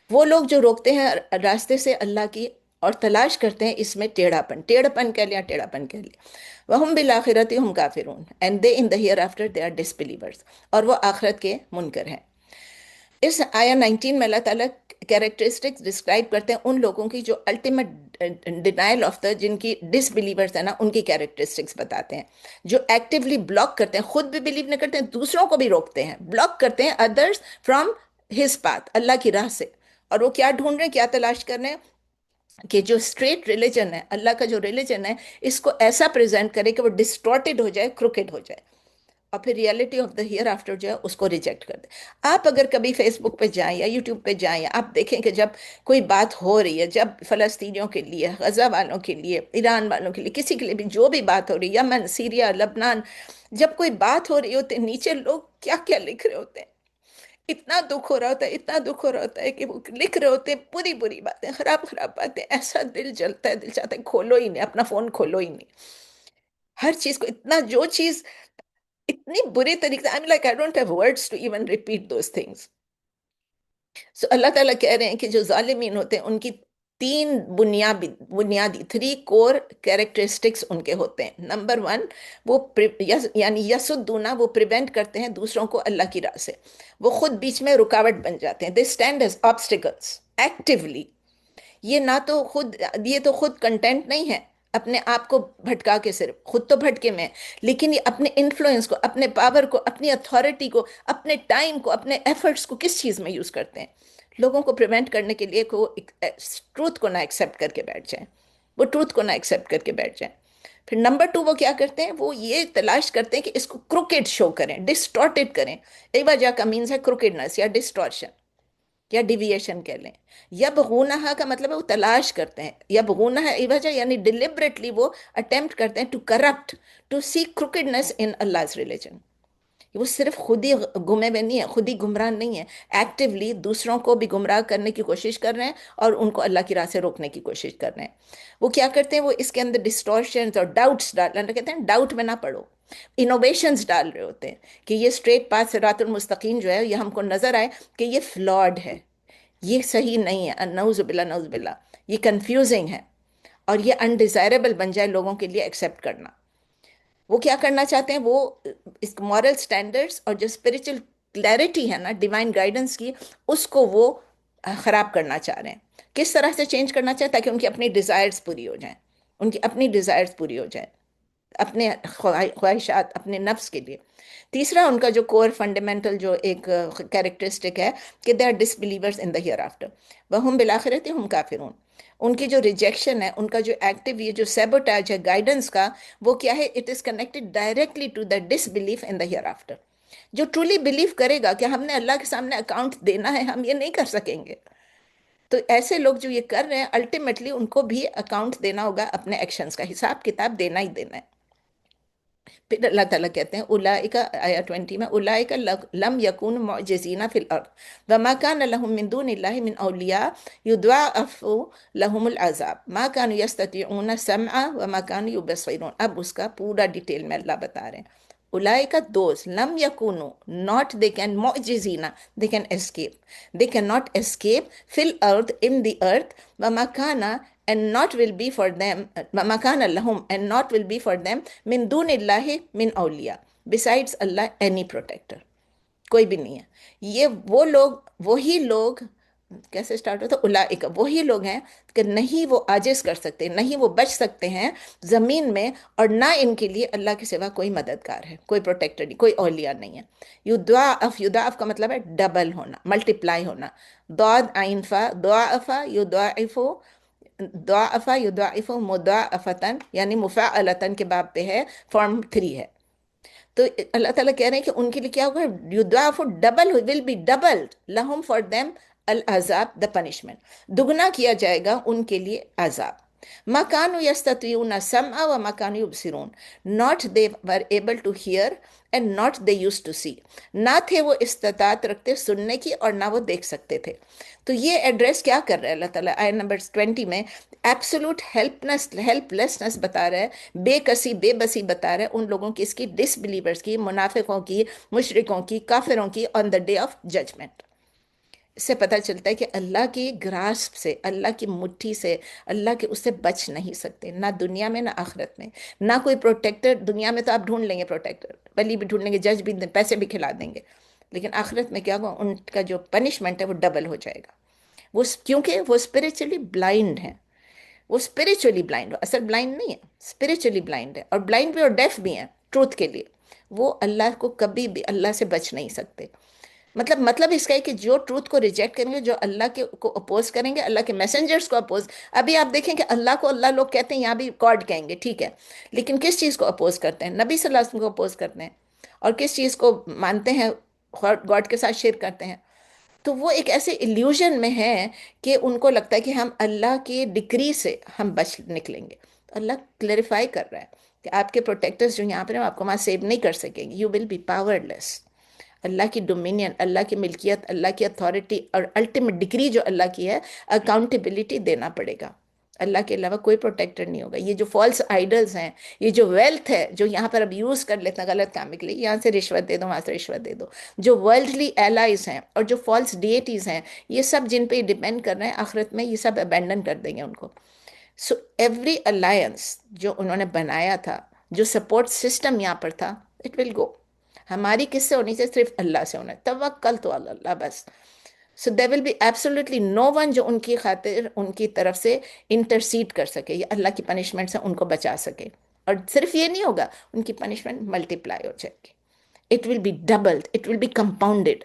وہ لوگ جو روکتے ہیں راستے سے اللہ کی اور تلاش کرتے ہیں اس میں ٹیڑھا پن کہہ لیا، ٹیڑھا پن کہہ لیا۔ وَهُمْ بِالْآخِرَةِ هُمْ كَافِرُونَ and they in the hereafter they are disbelievers، اور وہ آخرت کے منکر ہیں۔ اس آیا 19 میں اللہ تعالیٰ کیریکٹرسٹکس ڈسکرائب کرتے ہیں ان لوگوں کی جو الٹیمیٹ ڈینائل آف دا، جن کی ڈس بلیورس ہیں نا، ان کی کیریکٹرسٹکس بتاتے ہیں، جو ایکٹیولی بلاک کرتے ہیں، خود بھی بلیو نہیں کرتے ہیں، دوسروں کو بھی روکتے ہیں، بلاک کرتے ہیں ادرس فرام ہز پاتھ، اللہ کی راہ سے۔ اور وہ کیا ڈھونڈ رہے ہیں، کیا تلاش کر رہے ہیں کہ جو اسٹریٹ ریلیجن ہے، اللہ کا جو ریلیجن ہے، اس کو ایسا پریزنٹ کرے کہ وہ ڈسٹورٹڈ ہو جائے، کروکڈ ہو جائے، اور پھر reality of the hereafter جو ہے اس کو ریجیکٹ کر دیں۔ آپ اگر کبھی فیس بک پہ جائیں یا یوٹیوب پہ جائیں، آپ دیکھیں کہ جب کوئی بات ہو رہی ہے، جب فلسطینیوں کے لیے، غزہ والوں کے لیے، ایران والوں کے لیے، کسی کے لیے بھی جو بھی بات ہو رہی ہے، یمن، سیریا، لبنان، جب کوئی بات ہو رہی ہوتی ہے، نیچے لوگ کیا کیا لکھ رہے ہوتے ہیں، اتنا دکھ ہو رہا ہوتا ہے، اتنا دکھ ہو رہا ہوتا ہے کہ وہ لکھ رہے ہوتے ہیں بری بری باتیں، خراب خراب باتیں، ایسا دل جلتا ہے، دل چاہتا ہے کھولو ہی نہیں، اپنا فون کھولو ہی نہیں، ہر چیز کو اتنا، جو چیز اتنی بری طریقے سے I'm like I don't have words to even repeat those things۔ سو اللہ تعالیٰ کہہ رہے ہیں کہ جو ظالمین ہوتے ہیں ان کی تین بنیادی 3 کور کیریکٹرسٹکس ان کے ہوتے ہیں۔ نمبر 1، وہ یعنی یسدونا، وہ پریونٹ کرتے ہیں دوسروں کو اللہ کی راہ سے، وہ خود بیچ میں رکاوٹ بن جاتے ہیں، they stand as obstacles actively۔ یہ تو خود کنٹینٹ نہیں ہے اپنے آپ کو بھٹکا کے، صرف خود تو بھٹکے میں، لیکن یہ اپنے انفلوئنس کو، اپنے پاور کو، اپنی اتھارٹی کو، اپنے ٹائم کو، اپنے ایفرٹس کو کس چیز میں یوز کرتے ہیں؟ لوگوں کو پریونٹ کرنے کے لیے کو ٹروتھ کو نہ ایکسیپٹ کر کے بیٹھ جائیں، وہ ٹروتھ کو نہ ایکسیپٹ کر کے بیٹھ جائیں۔ پھر نمبر 2، وہ کیا کرتے ہیں، وہ یہ تلاش کرتے ہیں کہ اس کو کروکیڈ شو کریں، ڈسٹورٹڈ کریں۔ ایک وجہ کا مینز ہے کروکیڈنس یا ڈسٹورشن یا ڈیویشن کہہ لیں۔ یبغونہا کا مطلب ہے وہ تلاش کرتے ہیں، یبغونہا ایوجا یعنی ڈیلیبریٹلی وہ اٹیمپٹ کرتے ہیں to corrupt, to seek crookedness in Allah's religion۔ وہ صرف خود ہی گمے ہوئے نہیں ہیں، خود ہی گمراہ نہیں ہیں، ایکٹیولی دوسروں کو بھی گمراہ کرنے کی کوشش کر رہے ہیں اور ان کو اللہ کی راہ سے روکنے کی کوشش کر رہے ہیں۔ وہ کیا کرتے ہیں، وہ اس کے اندر ڈسٹورشنز اور ڈاؤٹس ڈال، کہتے ہیں ڈاؤٹ میں نہ پڑو، انوویشنز ڈال رہے ہوتے ہیں کہ یہ اسٹریٹ پاتھ صراط المستقیم جو ہے یہ ہم کو نظر آئے کہ یہ فلاڈ ہے، یہ صحیح نہیں ہے، نعوذ باللہ نعوذ باللہ، یہ کنفیوزنگ ہے، اور یہ انڈیزائربل بن جائے لوگوں کے لیے ایکسیپٹ کرنا۔ وہ کیا کرنا چاہتے ہیں، وہ اس مورل سٹینڈرڈز اور جو اسپریچل کلیئرٹی ہے نا ڈیوائن گائیڈنس کی، اس کو وہ خراب کرنا چاہ رہے ہیں۔ کس طرح سے چینج کرنا چاہتے ہیں؟ تاکہ ان کی اپنی ڈیزائرز پوری ہو جائیں، ان کی اپنی ڈیزائرز پوری ہو جائیں، اپنے خواہشات، اپنے نفس کے لیے۔ تیسرا ان کا جو کور فنڈامنٹل جو ایک کیریکٹرسٹک ہے کہ they are disbelievers in the hereafter وہم بالآخرۃ ہم کافرون۔ ان کی جو ریجیکشن ہے، ان کا جو ایکٹیو یہ جو سیبوٹیج ہے گائیڈنس کا، وہ کیا ہے، it is connected directly to the disbelief in the hereafter. جو ٹرولی بلیو کرے گا کہ ہم نے اللہ کے سامنے اکاؤنٹ دینا ہے، ہم یہ نہیں کر سکیں گے، تو ایسے لوگ جو یہ کر رہے ہیں الٹیمیٹلی ان کو بھی اکاؤنٹ دینا ہوگا، اپنے ایکشنز کا حساب کتاب دینا ہی دینا ہے۔ پھر اللہ تعالیٰ کہتے ہیں اولئک، آیا 20 میں، اولئک لم یکون معجزین فی الارض وما کان لهم من دون اللہ من اولیاء یضاعف لهم العذاب ما كانوا یستطیعون السمع وما كانوا یبصرون۔ اب اس کا پورا ڈیٹیل میں اللہ بتا رہے ہیں۔ اولئک دوز لم یکونو، not they can معجزین، they can escape، they cannot escape فی الارض in the earth وما کان and not will be for them وما كان لهم and not will be for them من دون اللہ من اولیاء besides اللہ any protector، کوئی بھی نہیں ہے۔ یہ وہ لوگ، وہی لوگ کیسے اسٹارٹ ہوتا ہے؟ اولئک، وہی لوگ ہیں کہ نہیں وہ عاجز کر سکتے، نہیں وہ بچ سکتے ہیں زمین میں، اور نہ ان کے لیے اللہ کے سوا کوئی مددگار ہے، کوئی پروٹیکٹر نہیں، کوئی اولیاء نہیں ہے۔ یضاعف، یضاعف کا مطلب ہے ڈبل ہونا، ملٹیپلائی ہونا۔ ضاد عین فا، ضاعف یضاعف، ضاعف یضاعف مضاعفتن، یعنی مفاعلتن کے باب پہ ہے، فارم 3 ہے۔ تو اللہ تعالیٰ کہہ رہے ہیں کہ ان کے لیے کیا ہوگا؟ یضاعف، ڈبل ول بی ڈبلڈ لہم، فار دیم العذاب، دا پنشمنٹ، دگنا کیا جائے گا ان کے لیے عذاب۔ ما كانوا يستطيعون السمع وما كانوا يبصرون، not they were able to hear and not they used to see، نہ تھے وہ استطاعت رکھتے سننے کی اور نہ وہ دیکھ سکتے تھے۔ تو یہ ایڈریس کیا کر رہا ہے اللہ تعالیٰ آیت نمبر 20 میں؟ ایبسولوٹ ہیلپ لیسنس بتا رہا ہے، بے کسی بے بسی بتا رہا ہے ان لوگوں کی، اس کی ڈس بلیورز کی، منافقوں کی، مشرکوں کی، کافروں کی، آن دا ڈے آف ججمنٹ۔ اس سے پتہ چلتا ہے کہ اللہ کی گراسپ سے، اللہ کی مٹھی سے، اللہ کے اس سے بچ نہیں سکتے، نہ دنیا میں نہ آخرت میں۔ نہ کوئی پروٹیکٹر، دنیا میں تو آپ ڈھونڈ لیں گے پروٹیکٹر، ولی بھی ڈھونڈ لیں گے، جج بھی پیسے بھی کھلا دیں گے، لیکن آخرت میں کیا ہوگا؟ ان کا جو پنشمنٹ ہے وہ ڈبل ہو جائے گا۔ وہ کیونکہ وہ اسپریچولی بلائنڈ ہیں، وہ اسپریچولی بلائنڈ، اصل بلائنڈ نہیں ہے، اسپریچولی بلائنڈ ہے، اور بلائنڈ بھی اور ڈیف بھی ہیں ٹروتھ کے لیے۔ وہ اللہ کو کبھی بھی، اللہ سے بچ نہیں سکتے۔ مطلب اس کا ہے کہ جو ٹروتھ کو ریجیکٹ کریں گے، جو اللہ کے کو اپوز کریں گے، اللہ کے میسنجرز کو اپوز، ابھی آپ دیکھیں کہ اللہ کو اللہ لوگ کہتے ہیں، یہاں بھی گاڈ کہیں گے، ٹھیک ہے، لیکن کس چیز کو اپوز کرتے ہیں؟ نبی صلی اللہ علیہ وسلم کو اپوز کرتے ہیں، اور کس چیز کو مانتے ہیں؟ گاڈ کے ساتھ شرک کرتے ہیں۔ تو وہ ایک ایسے ایلیوژن میں ہے کہ ان کو لگتا ہے کہ ہم اللہ کی ڈکری سے ہم بچ نکلیں گے۔ تو اللہ کلیریفائی کر رہا ہے کہ آپ کے پروٹیکٹرز جو یہاں پر ہیں، آپ کو وہاں سیو نہیں کر سکیں گے، یو ول بی پاور لیس۔ اللہ کی ڈومینین، اللہ کی ملکیت، اللہ کی اتھارٹی، اور الٹیمیٹ ڈگری جو اللہ کی ہے، اکاؤنٹیبلٹی دینا پڑے گا۔ اللہ کے علاوہ کوئی پروٹیکٹر نہیں ہوگا۔ یہ جو فالس آئیڈلز ہیں، یہ جو ویلتھ ہے جو یہاں پر اب یوز کر لیتے ہیں غلط کام کے لیے، یہاں سے رشوت دے دو، وہاں سے رشوت دے دو، جو ورلڈلی ایلائز ہیں اور جو فالس ڈیٹیز ہیں، یہ سب جن پہ ڈیپینڈ کر رہے ہیں، آخرت میں یہ سب ابینڈن کر دیں گے ان کو۔ سو ایوری الائنس جو انہوں نے بنایا تھا، جو سپورٹ سسٹم یہاں پر تھا، اٹ ول گو۔ ہماری کس سے ہونی چاہیے؟ صرف اللہ سے ہونا ہے، توکل تو اللہ بس۔ So there will be absolutely no one جو ان کی خاطر، ان کی طرف سے انٹرسیڈ کر سکے، یا اللہ کی پنشمنٹ سے ان کو بچا سکے۔ اور صرف یہ نہیں ہوگا، ان کی پنشمنٹ ملٹیپلائی ہو جائے گی، it will be doubled, it will be compounded,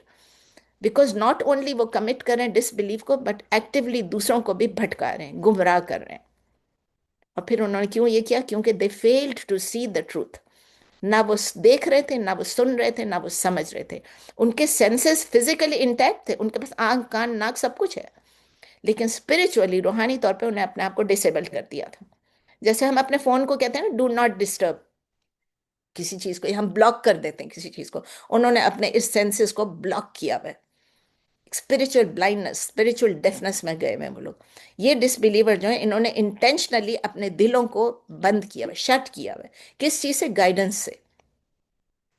because not only وہ کمٹ کر رہے ہیں ڈس بلیف کو، بٹ ایکٹیولی دوسروں کو بھی بھٹکا رہے ہیں، گمراہ کر رہے ہیں۔ اور پھر انہوں نے کیوں یہ کیا؟ کیونکہ they failed to see the truth. نہ وہ دیکھ رہے تھے، نہ وہ سن رہے تھے، نہ وہ سمجھ رہے تھے۔ ان کے سینسز فزیکلی انٹیکٹ تھے، ان کے پاس آنکھ، کان، ناک، سب کچھ ہے، لیکن اسپرچولی، روحانی طور پہ انہیں اپنے آپ کو ڈسیبل کر دیا تھا۔ جیسے ہم اپنے فون کو کہتے ہیں نا، ڈو ناٹ ڈسٹرب، کسی چیز کو ہم بلاک کر دیتے ہیں کسی چیز کو، انہوں نے اپنے اس سینسز کو بلاک کیا ہوا ہے۔ اسپرچل بلائنڈنس، اسپرچل ڈیفنس میں گئے ہوئے ہیں وہ لوگ۔ یہ ڈس بلیور جو ہیں، انہوں نے انٹینشنلی اپنے دلوں کو بند کیا ہوا ہے، شٹ کیا ہوا ہے، کس چیز سے؟ گائیڈنس سے،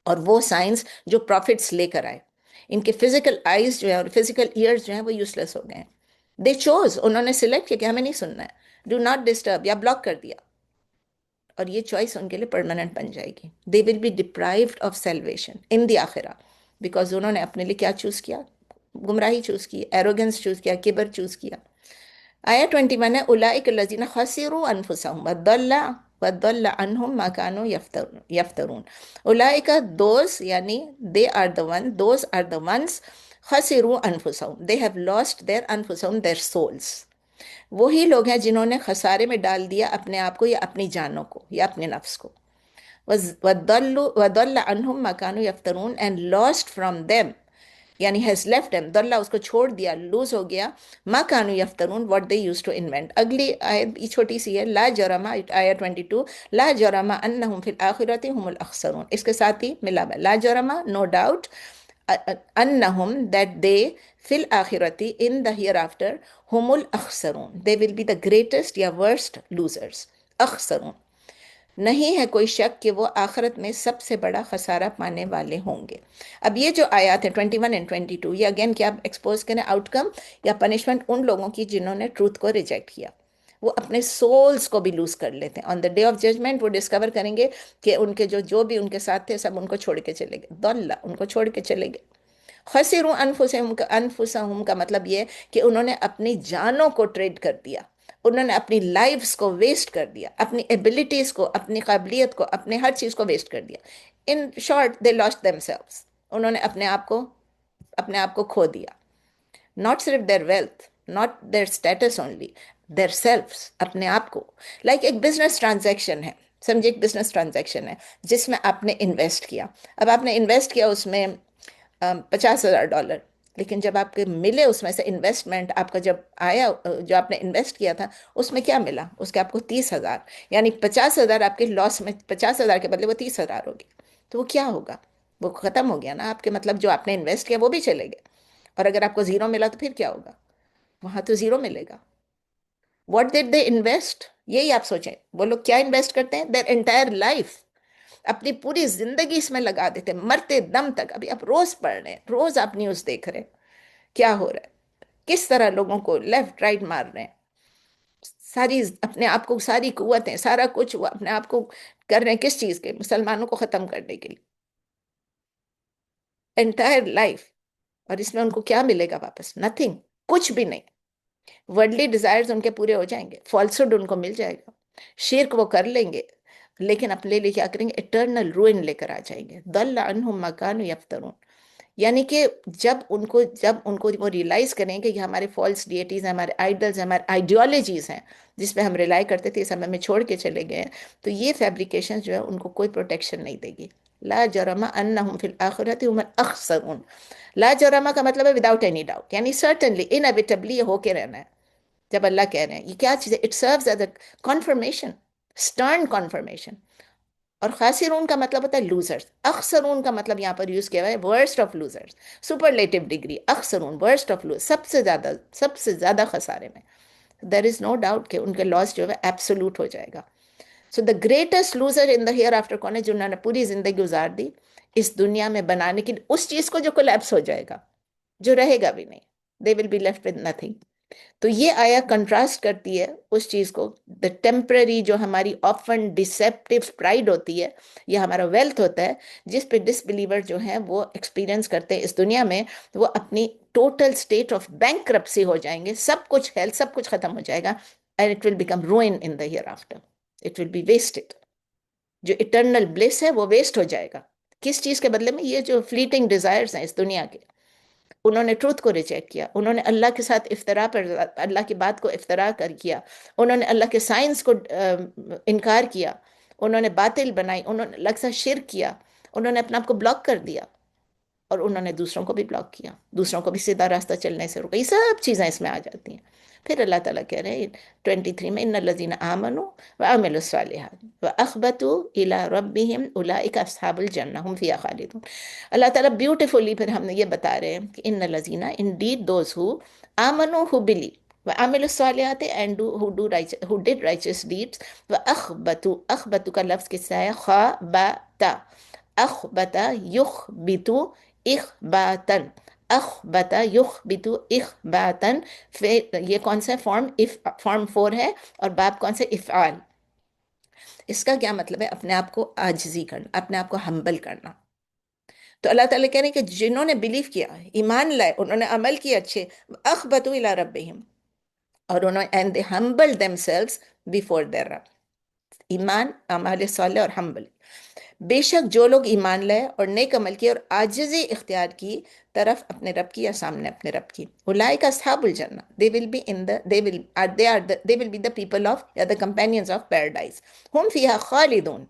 اور وہ سائنس جو پروفٹس لے کر آئے۔ ان کے فزیکل آئیز جو ہیں اور فزیکل ایئرز جو ہیں وہ یوز لیس ہو گئے ہیں۔ دے چوز، انہوں نے سلیکٹ کیا کہ ہمیں نہیں سننا ہے، ڈو ناٹ ڈسٹرب، یا بلاک کر دیا، اور یہ چوائس ان کے لیے پرماننٹ بن جائے گی۔ They will be deprived of salvation in the آخرہ، بیکاز انہوں نے اپنے لیے کیا چوز کیا؟ گمراہی چوز کی، ایروگنس چوز کیا، کبر چوز کیا۔ آیا 21 ہے، اولئک الذین خسروا انفسهم وضل عنہم ما كانوا یفترون۔ اولئک، دوز، یعنی those are the ones خسروا انفسهم، they have lost their انفسهم، their souls۔ وہی لوگ ہیں جنہوں نے خسارے میں ڈال دیا اپنے آپ کو، یا اپنی جانوں کو، یا اپنے نفس کو۔ وَضَلَّ عَنْهُمْ مَا كَانُوا يَفْتَرُونَ، and lost from them، یعنی has left them، ضلع اس کو چھوڑ دیا، لوز ہو گیا، ما كانوا يفترون، what they used to invent۔ اگلی آیت یہ چھوٹی سی ہے، لا جرم، آیت 22، لا جرم انہم فی الآخرۃ هم الاخسرون، اس کے ساتھ ہی ملا ہوا، لا جرم، no doubt، انہم، that they، فی الآخرۃ، in the hereafter، هم الاخسرون، they will be the greatest یا worst losers۔ اخسرون، نہیں ہے کوئی شک کہ وہ آخرت میں سب سے بڑا خسارہ پانے والے ہوں گے۔ اب یہ جو آیات ہیں 21 اور 22، یہ اگین کیا ایکسپوز کریں؟ آؤٹ کم یا پنشمنٹ ان لوگوں کی جنہوں نے ٹروتھ کو ریجیکٹ کیا۔ وہ اپنے سولز کو بھی لوز کر لیتے ہیں، آن دا ڈے آف ججمنٹ وہ ڈسکور کریں گے کہ ان کے جو بھی ان کے ساتھ تھے، سب ان کو چھوڑ کے چلے گئے، ضل، ان کو چھوڑ کے چلے گئے۔ خسروا انفسہم کا مطلب یہ ہے کہ انہوں نے اپنی جانوں کو ٹریڈ کر دیا، انہوں نے اپنی لائفز کو ویسٹ کر دیا، اپنی ایبلٹیز کو، اپنی قابلیت کو، اپنے ہر چیز کو ویسٹ کر دیا. In short they lost themselves, انہوں نے اپنے آپ کو کھو دیا. ناٹ صرف their wealth, not their status only, their selves, اپنے آپ کو. لائک ایک بزنس ٹرانزیکشن ہے، سمجھے ایک بزنس ٹرانزیکشن ہے جس میں آپ نے انویسٹ کیا. اب آپ نے انویسٹ کیا اس میں $50,000، لیکن جب آپ کے ملے اس میں سے انویسٹمنٹ، آپ کا جب آیا جو آپ نے انویسٹ کیا تھا اس میں کیا ملا؟ اس کے آپ کو 30,000، یعنی 50,000 آپ کے لاس میں، 50,000 کے بدلے وہ 30,000 ہوگی. تو وہ کیا ہوگا؟ وہ ختم ہو گیا نا آپ کے، مطلب جو آپ نے انویسٹ کیا وہ بھی چلے گئے. اور اگر آپ کو زیرو ملا تو پھر کیا ہوگا؟ وہاں تو زیرو ملے گا. What did they invest? یہی آپ سوچیں وہ لوگ کیا انویسٹ کرتے ہیں؟ دیر انٹائر لائف، اپنی پوری زندگی اس میں لگا دیتے ہیں، مرتے دم تک. ابھی آپ روز پڑھ رہے ہیں، روز آپ نیوز دیکھ رہے ہیں کیا ہو رہا ہے، کس طرح لوگوں کو لیفٹ رائٹ مار رہے ہیں. ساری اپنے آپ کو، ساری قوتیں، سارا کچھ وہ اپنے آپ کو کر رہے ہیں کس چیز کے؟ مسلمانوں کو ختم کرنے کے لیے. Entire life. اور اس میں ان کو کیا ملے گا واپس؟ نتھنگ، کچھ بھی نہیں. ورڈلی ڈیزائرز ان کے پورے ہو جائیں گے، فالسڈ ان کو مل جائے گا، شرک وہ کر لیں گے، لیکن اپنے لیے کیا کریں گے؟ اٹرنل روئن لے کر آ جائیں گے. ضل عنہم ما کانوا یفترون. یعنی کہ جب ان کو وہ ریئلائز کریں کہ یہ ہمارے فالس ڈیٹیز ہیں، ہمارے آئیڈلز ہیں، ہمارے آئیڈیالوجیز ہیں جس پہ ہم ریلائی کرتے تھے، سب ہمیں چھوڑ کے چلے گئے ہیں، تو یہ فیبریکیشن جو ہے ان کو کوئی پروٹیکشن نہیں دے گی. لا جرم انہم فی الاخرۃ هم الاخسرون. لا جرم کا مطلب ہے وداؤٹ اینی ڈاؤٹ، یعنی سرٹنلی، انیویٹبلی یہ ہو کے رہنا ہے. جب اللہ کہہ رہے ہیں یہ کیا چیز ہے؟ It serves as a confirmation, stern confirmation. اور خاسرون کا مطلب ہوتا ہے لوزرز. اخسرون کا مطلب یہاں پر یوز کیا ہوا ہے worst of losers, superlative degree. اخسرون ورسٹ آف لوز، سب سے زیادہ خسارے میں. دیر از نو ڈاؤٹ کہ ان کے لاس جو ہے ایبسولوٹ ہو جائے گا. So the greatest loser in the hereafter کون ہے؟ جنہوں نے پوری زندگی گزار دی اس دنیا میں بنانے کی اس چیز کو جو کولیپس ہو جائے گا، جو رہے گا بھی نہیں. They will be left with nothing. تو یہ آیا کنٹراسٹ کرتی ہے اس چیز کو، دا ٹیمپرری جو ہماری آفن ڈسیپٹیو پرائڈ ہوتی ہے، یہ ہمارا ویلتھ ہوتا ہے جس پہ ڈس بلیور جو ہیں وہ ایکسپیرینس کرتے ہیں اس دنیا میں. وہ اپنی ٹوٹل سٹیٹ آف بینکرپسی ہو جائیں گے، سب کچھ ہیلتھ سب کچھ ختم ہو جائے گا. And it will become ruin in the hereafter. It will be wasted. جو اٹرنل بلیس ہے وہ ویسٹ ہو جائے گا. کس چیز کے بدلے میں؟ یہ جو فلیٹنگ ڈیزائرز ہیں اس دنیا کے. انہوں نے ٹروتھ کو ریجیکٹ کیا، انہوں نے اللہ کے ساتھ افطرا پر، اللہ کی بات کو افطرا کر کیا، انہوں نے اللہ کے سائنس کو انکار کیا، انہوں نے باطل بنائی، انہوں نے اللہ کے ساتھ شرک کیا، انہوں نے اپنا آپ کو بلاک کر دیا، اور انہوں نے دوسروں کو بھی بلاک کیا، دوسروں کو بھی سیدھا راستہ چلنے سے روکا. یہ سب چیزیں اس میں آ جاتی ہیں. پھر اللہ تعالیٰ کہہ رہے ہیں 23 میں، ان الذین آمنوا وعملوا الصالحات واخبتوا الی ربهم اولئک اصحاب الجنہ هم فیہا خالدون. اللہ تعالیٰ بیوٹیفلی پھر ہم نے یہ بتا رہے ہیں کہ ان الذین indeed those who آمنوا who believe وعملوا الصالحات and who did righteous deeds واخبتوا، اخبتوا کا لفظ کس سے آیا؟ خابتا. اخبتا یخبتو اخباتن، اخبتا یخبتو اخباتن. یہ کون سا فارم؟ فارم 4 ہے، اور باب کون سے؟ افعال. اس کا کیا مطلب ہے؟ اپنے آپ کو عاجزی کرنا، اپنے آپ کو ہمبل کرنا. تو اللہ تعالیٰ کہہ رہے ہیں کہ جنہوں نے بلیو کیا، ایمان لائے، انہوں نے عمل کیا اچھے، اخبتو الی ربہم، اور انہوں نے and they humble themselves before their رب. ایمان، اعمال صالح اور ہمبل. بے شک جو لوگ ایمان لائے اور نیک عمل کیے اور عاجزی اختیار کی طرف اپنے رب کی، یا سامنے اپنے رب کی، اولئک اصحاب الجنہ، they will be in the they will be the people of یا the companions of paradise. ہم فیہا خالدون،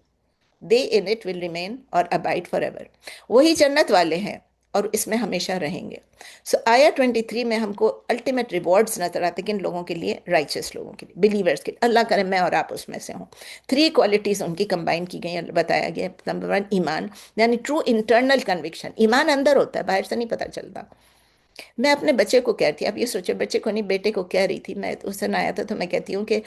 they in it will remain اور abide forever. وہی جنت والے ہیں اور اس میں ہمیشہ رہیں گے. سو آیا 23 میں ہم کو الٹیمیٹ ریوارڈز نظر آتے کن لوگوں کے لیے؟ رائچس لوگوں کے لیے، بلیورز کے لیے. اللہ کرے میں اور آپ اس میں سے ہوں. 3 کوالٹیز ان کی کمبائن کی گئی ہیں، بتایا گیا. نمبر 1 ایمان، یعنی ٹرو انٹرنل کنوکشن. ایمان اندر ہوتا ہے، باہر سے نہیں پتہ چلتا. میں اپنے بچے کو کہتی، اب یہ سوچے، بچے کو نہیں، بیٹے کو کہہ رہی تھی میں، اس دن آیا تھا تو میں کہتی ہوں کہ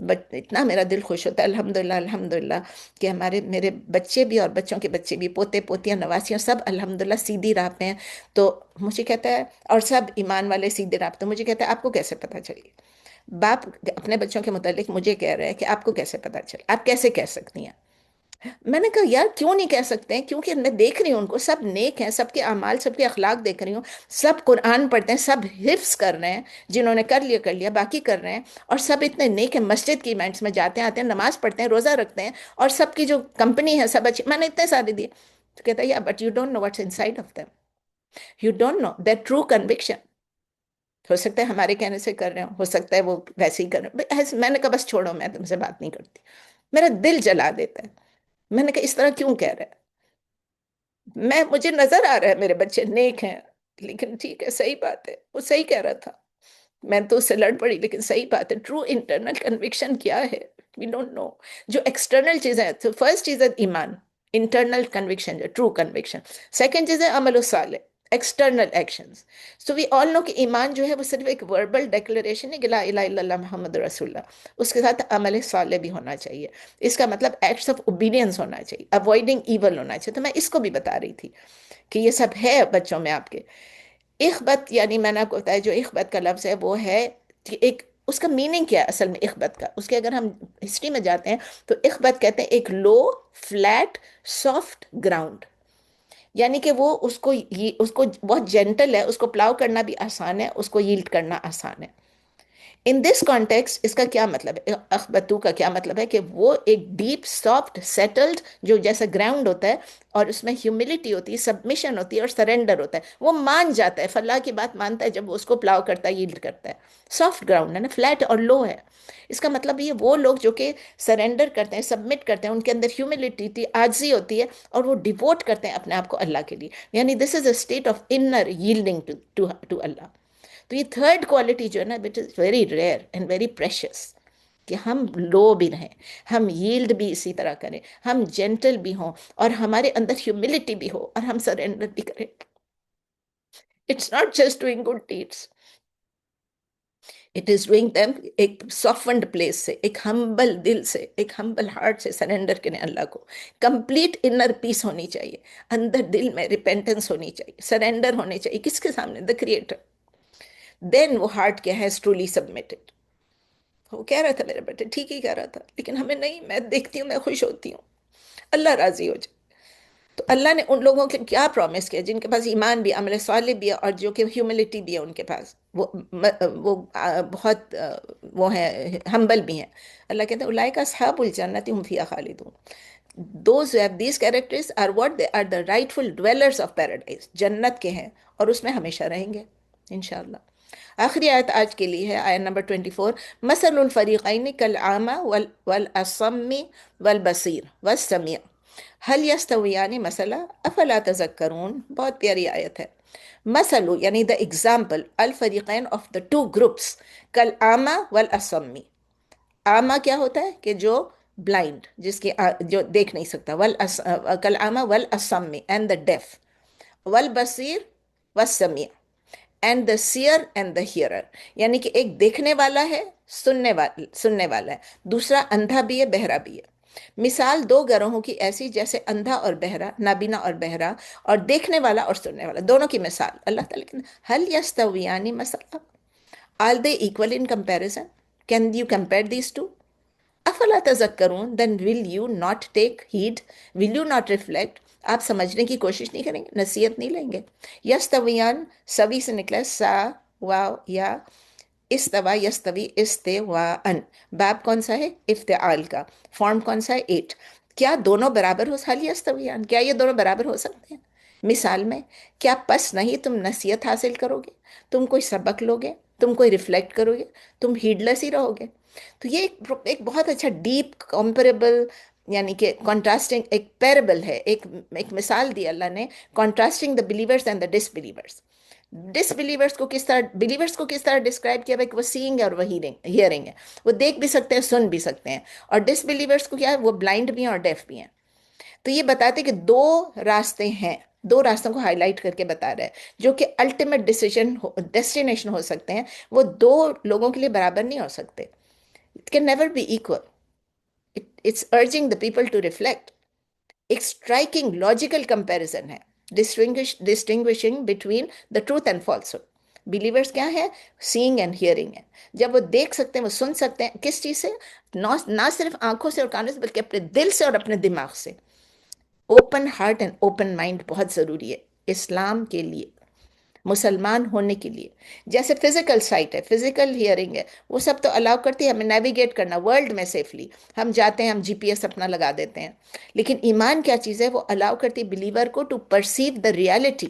اتنا میرا دل خوش ہوتا ہے الحمدللہ الحمدللہ کہ میرے بچے بھی اور بچوں کے بچے بھی، پوتے پوتیاں نواسیاں سب الحمدللہ سیدھی راہ پہ ہیں. تو مجھے کہتا ہے، اور سب ایمان والے سیدھے راہ پہ. تو مجھے کہتا ہے آپ کو کیسے پتہ چلی؟ باپ اپنے بچوں کے متعلق مجھے کہہ رہے ہیں کہ آپ کو کیسے پتہ چلا، آپ کیسے کہہ سکتی ہیں؟ میں نے کہا یار کیوں نہیں کہہ سکتے ہیں، کیونکہ میں دیکھ رہی ہوں ان کو، سب نیک ہیں، سب کے اعمال، سب کے اخلاق دیکھ رہی ہوں، سب قرآن پڑھتے ہیں، سب حفظ کر رہے ہیں، جنہوں نے کر لیا باقی کر رہے ہیں، اور سب اتنے نیک ہیں، مسجد کی ایونٹس میں جاتے ہیں آتے ہیں، نماز پڑھتے ہیں، روزہ رکھتے ہیں، اور سب کی جو کمپنی ہے سب اچھی، میں نے اتنے سارے دیے. تو کہتا ہے یا but you don't know what's inside of them. You don't know that true conviction. ہو سکتا ہے ہمارے کہنے سے کر رہے ہو سکتا ہے وہ ویسے ہی کر رہے میں نے کہا بس چھوڑو، میں تم سے بات نہیں کرتی. میرا دل جلا دیتا ہے. میں نے کہا اس طرح کیوں کہہ رہا ہے؟ مجھے نظر آ رہا ہے میرے بچے نیک ہیں، لیکن ٹھیک ہے صحیح بات ہے، وہ صحیح کہہ رہا تھا. میں تو اس سے لڑ پڑی، لیکن صحیح بات ہے. ٹرو انٹرنل کنوکشن کیا ہے؟ We don't know. جو ایکسٹرنل چیزیں ہیں، تو فرسٹ چیز ہے ایمان، انٹرنل کنوکشن جو ٹرو کنوکشن. سیکنڈ چیز ہے عمل الصالح، ایکسٹرنل ایکشنز. سو وی آل نو کہ ایمان جو ہے وہ صرف ایک وربل ڈیکلریشن ہے کہ لا الہ الا اللہ محمد رسول اللہ، اس کے ساتھ عمل صالح بھی ہونا چاہیے. اس کا مطلب ایکٹس آف اوبیڈینس ہونا چاہیے، اوائڈنگ ایول ہونا چاہیے. تو میں اس کو بھی بتا رہی تھی کہ یہ سب ہے بچوں میں آپ کے. اخبت، یعنی میں نے آپ کو بتایا جو اخبت کا لفظ ہے وہ ہے کہ ایک، اس کا میننگ کیا ہے اصل میں اخبت کا؟ اس کے اگر ہم ہسٹری میں جاتے ہیں تو اخبت کہتے ہیں ایک لو فلیٹ سافٹ گراؤنڈ. یعنی کہ وہ اس کو بہت جینٹل ہے، اس کو پلاؤ کرنا بھی آسان ہے، اس کو ییلڈ کرنا آسان ہے. ان دس کانٹیکس اس کا کیا مطلب ہے؟ اخبتو کا کیا مطلب ہے کہ وہ ایک ڈیپ سافٹ سیٹلڈ جو جیسا گراؤنڈ ہوتا ہے، اور اس میں ہیوملٹی ہوتی ہے، سبمیشن ہوتی ہے، اور سرنڈر ہوتا ہے. وہ مان جاتا ہے، فلاح کی بات مانتا ہے جب وہ اس کو پلاؤ کرتا ہے، ییلڈ کرتا ہے. سافٹ گراؤنڈ ہے نا، فلیٹ اور لو ہے. اس کا مطلب یہ وہ لوگ جو کہ سرنڈر کرتے ہیں، سبمٹ کرتے ہیں، ان کے اندر ہیوملٹی تھی، عاجزی ہوتی ہے، اور وہ ڈیووٹ کرتے ہیں اپنے آپ کو اللہ کے لیے. یعنی this is a state of inner yielding to Allah. تو یہ تھرڈ کوالٹی جو ہے نا، it is very rare and very precious, کہ ہم لو بھی رہیں، ہم ییلڈ بھی اسی طرح کریں، ہم جینٹل بھی ہوں، اور ہمارے اندر ہیوملٹی بھی ہو، اور ہم سرینڈر بھی کریں. It's not just doing good deeds, it is doing them ایک سافنڈ پلیس سے، ایک ہمبل دل سے، ایک ہمبل ہارٹ سے سرینڈر کریں اللہ کو. کمپلیٹ انر پیس ہونی چاہیے، اندر دل میں ریپینٹنس ہونی چاہیے، سرینڈر ہونے چاہیے. کس کے سامنے؟ The creator. دین وہ ہارٹ کیا ہے؟ Truly submitted. وہ کہہ رہا تھا میرے بیٹے ٹھیک ہی کہہ رہا تھا، لیکن ہمیں نہیں، میں دیکھتی ہوں میں خوش ہوتی ہوں، اللہ راضی ہو جائے. تو اللہ نے ان لوگوں کے کیا پرومس کیا جن کے پاس ایمان بھی، عمل صالح بھی ہے، اور جو کہ ہیوملٹی بھی ہے ان کے پاس، وہ بہت وہ ہیں، ہمبل بھی ہیں. اللہ کہتے ہیں اولئک اصحاب الجنت هم فیہا خالدون. Those who have these characters are what they are the rightful dwellers of paradise. جنت کے ہیں اور اس میں ہمیشہ رہیں گے انشاءاللہ. آخری آیت آج کے لیے ہے آیت نمبر 24. مثل الفریقین کالعامى والاصم والبصیر والسمیع هل يستویان مثلا افلا تذکرون. بہت پیاری آیت ہے. مثل یعنی the example، الفریقین of the two groups، کالعامى والاصم. آما کیا ہوتا ہے؟ کہ جو بلائنڈ، جس کی جو دیکھ نہیں سکتا، کالعامى والاسم اینڈ دا ڈیف، والبصیر والسمیع and the seer and the hearer. یعنی کہ ایک دیکھنے والا ہے، سننے والا ہے، دوسرا اندھا بھی ہے، بہرا بھی ہے. مثال دو گروہوں کی ایسی جیسے اندھا اور بہرا، نابینا اور بہرا، اور دیکھنے والا اور سننے والا، دونوں کی مثال. اللہ تعالیٰ کہ حل یستویان مثلا، are they equal in comparison? Can you compare these two? افلا تذکرون. then will you not take heed? will you not reflect? آپ سمجھنے کی کوشش نہیں کریں گے، نصیحت نہیں لیں گے. یستویان سوی سے نکلا سا واو یا، استوا یستوی استواءن. باب کون سا ہے؟ افتعال کا. فارم کون سا ہے؟ ایٹ. کیا دونوں برابر ہو؟ حل یستویان، کیا یہ دونوں برابر ہو سکتے ہیں مثال میں؟ کیا پس نہیں تم نصیحت حاصل کرو گے، تم کوئی سبق لوگے، تم کوئی ریفلیکٹ کرو گے، تم ہیڈلیس ہی رہو گے. تو یہ ایک بہت اچھا ڈیپ کمپیریبل، یعنی کہ کنٹراسٹنگ ایک پیربل ہے، ایک مثال دی اللہ نے، contrasting the believers and the disbelievers. Disbelievers کو کس طرح، بلیورس کو کس طرح ڈسکرائب کیا کہ وہ سینگ ہے اور وہ ہیئرنگ ہے، وہ دیکھ بھی سکتے ہیں، سن بھی سکتے ہیں. اور ڈس بلیورس کو کیا ہے؟ وہ بلائنڈ بھی ہیں اور ڈیف بھی ہیں. تو یہ بتاتے کہ دو راستے ہیں، دو راستوں کو ہائی لائٹ کر کے بتا رہا ہے جو کہ الٹیمیٹ ڈیسٹینیشن ہو سکتے ہیں. وہ دو لوگوں کے لیے برابر نہیں ہو سکتے. It can never be equal. It's urging the people to reflect. ایک striking logical comparison ہے distinguishing between the truth and falsehood. Believers کیا ہے؟ سینگ اینڈ ہیئرنگ ہے. جب وہ دیکھ سکتے ہیں، وہ سن سکتے ہیں، کس چیز سے؟ نہ صرف آنکھوں سے اور کانوں سے، بلکہ اپنے دل سے اور اپنے دماغ سے. Open heart and open mind بہت ضروری ہے اسلام کے لیے، مسلمان ہونے کے لیے. جیسے فزیکل سائٹ ہے، فزیکل ہیئرنگ ہے، وہ سب تو الاؤ کرتی ہے ہمیں نیویگیٹ کرنا ورلڈ میں سیفلی. ہم جاتے ہیں، ہم جی پی ایس اپنا لگا دیتے ہیں. لیکن ایمان کیا چیز ہے؟ وہ الاؤ کرتی بلیور کو to perceive the reality,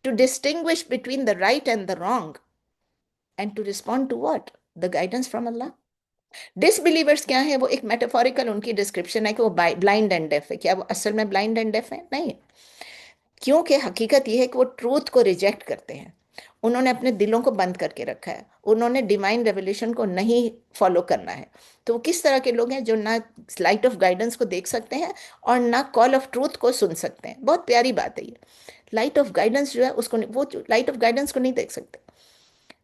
to distinguish between the right and the wrong, and to respond to what? The guidance from Allah. Disbelievers کیا ہے؟ وہ ایک میٹافوریکل ان کی ڈسکرپشن ہے کہ وہ بلائنڈ اینڈ ڈیف ہے. کیا وہ اصل میں بلائنڈ اینڈ ڈیف ہے؟ نہیں. کیونکہ حقیقت یہ ہے کہ وہ ٹروتھ کو ریجیکٹ کرتے ہیں. انہوں نے اپنے دلوں کو بند کر کے رکھا ہے، انہوں نے ڈیوائن ریولیشن کو نہیں فالو کرنا ہے. تو وہ کس طرح کے لوگ ہیں؟ جو نہ لائٹ آف گائیڈنس کو دیکھ سکتے ہیں اور نہ کال آف ٹروتھ کو سن سکتے ہیں. بہت پیاری بات ہے یہ. لائٹ آف گائیڈنس جو ہے اس کو وہ لائٹ آف گائیڈنس کو نہیں دیکھ سکتے.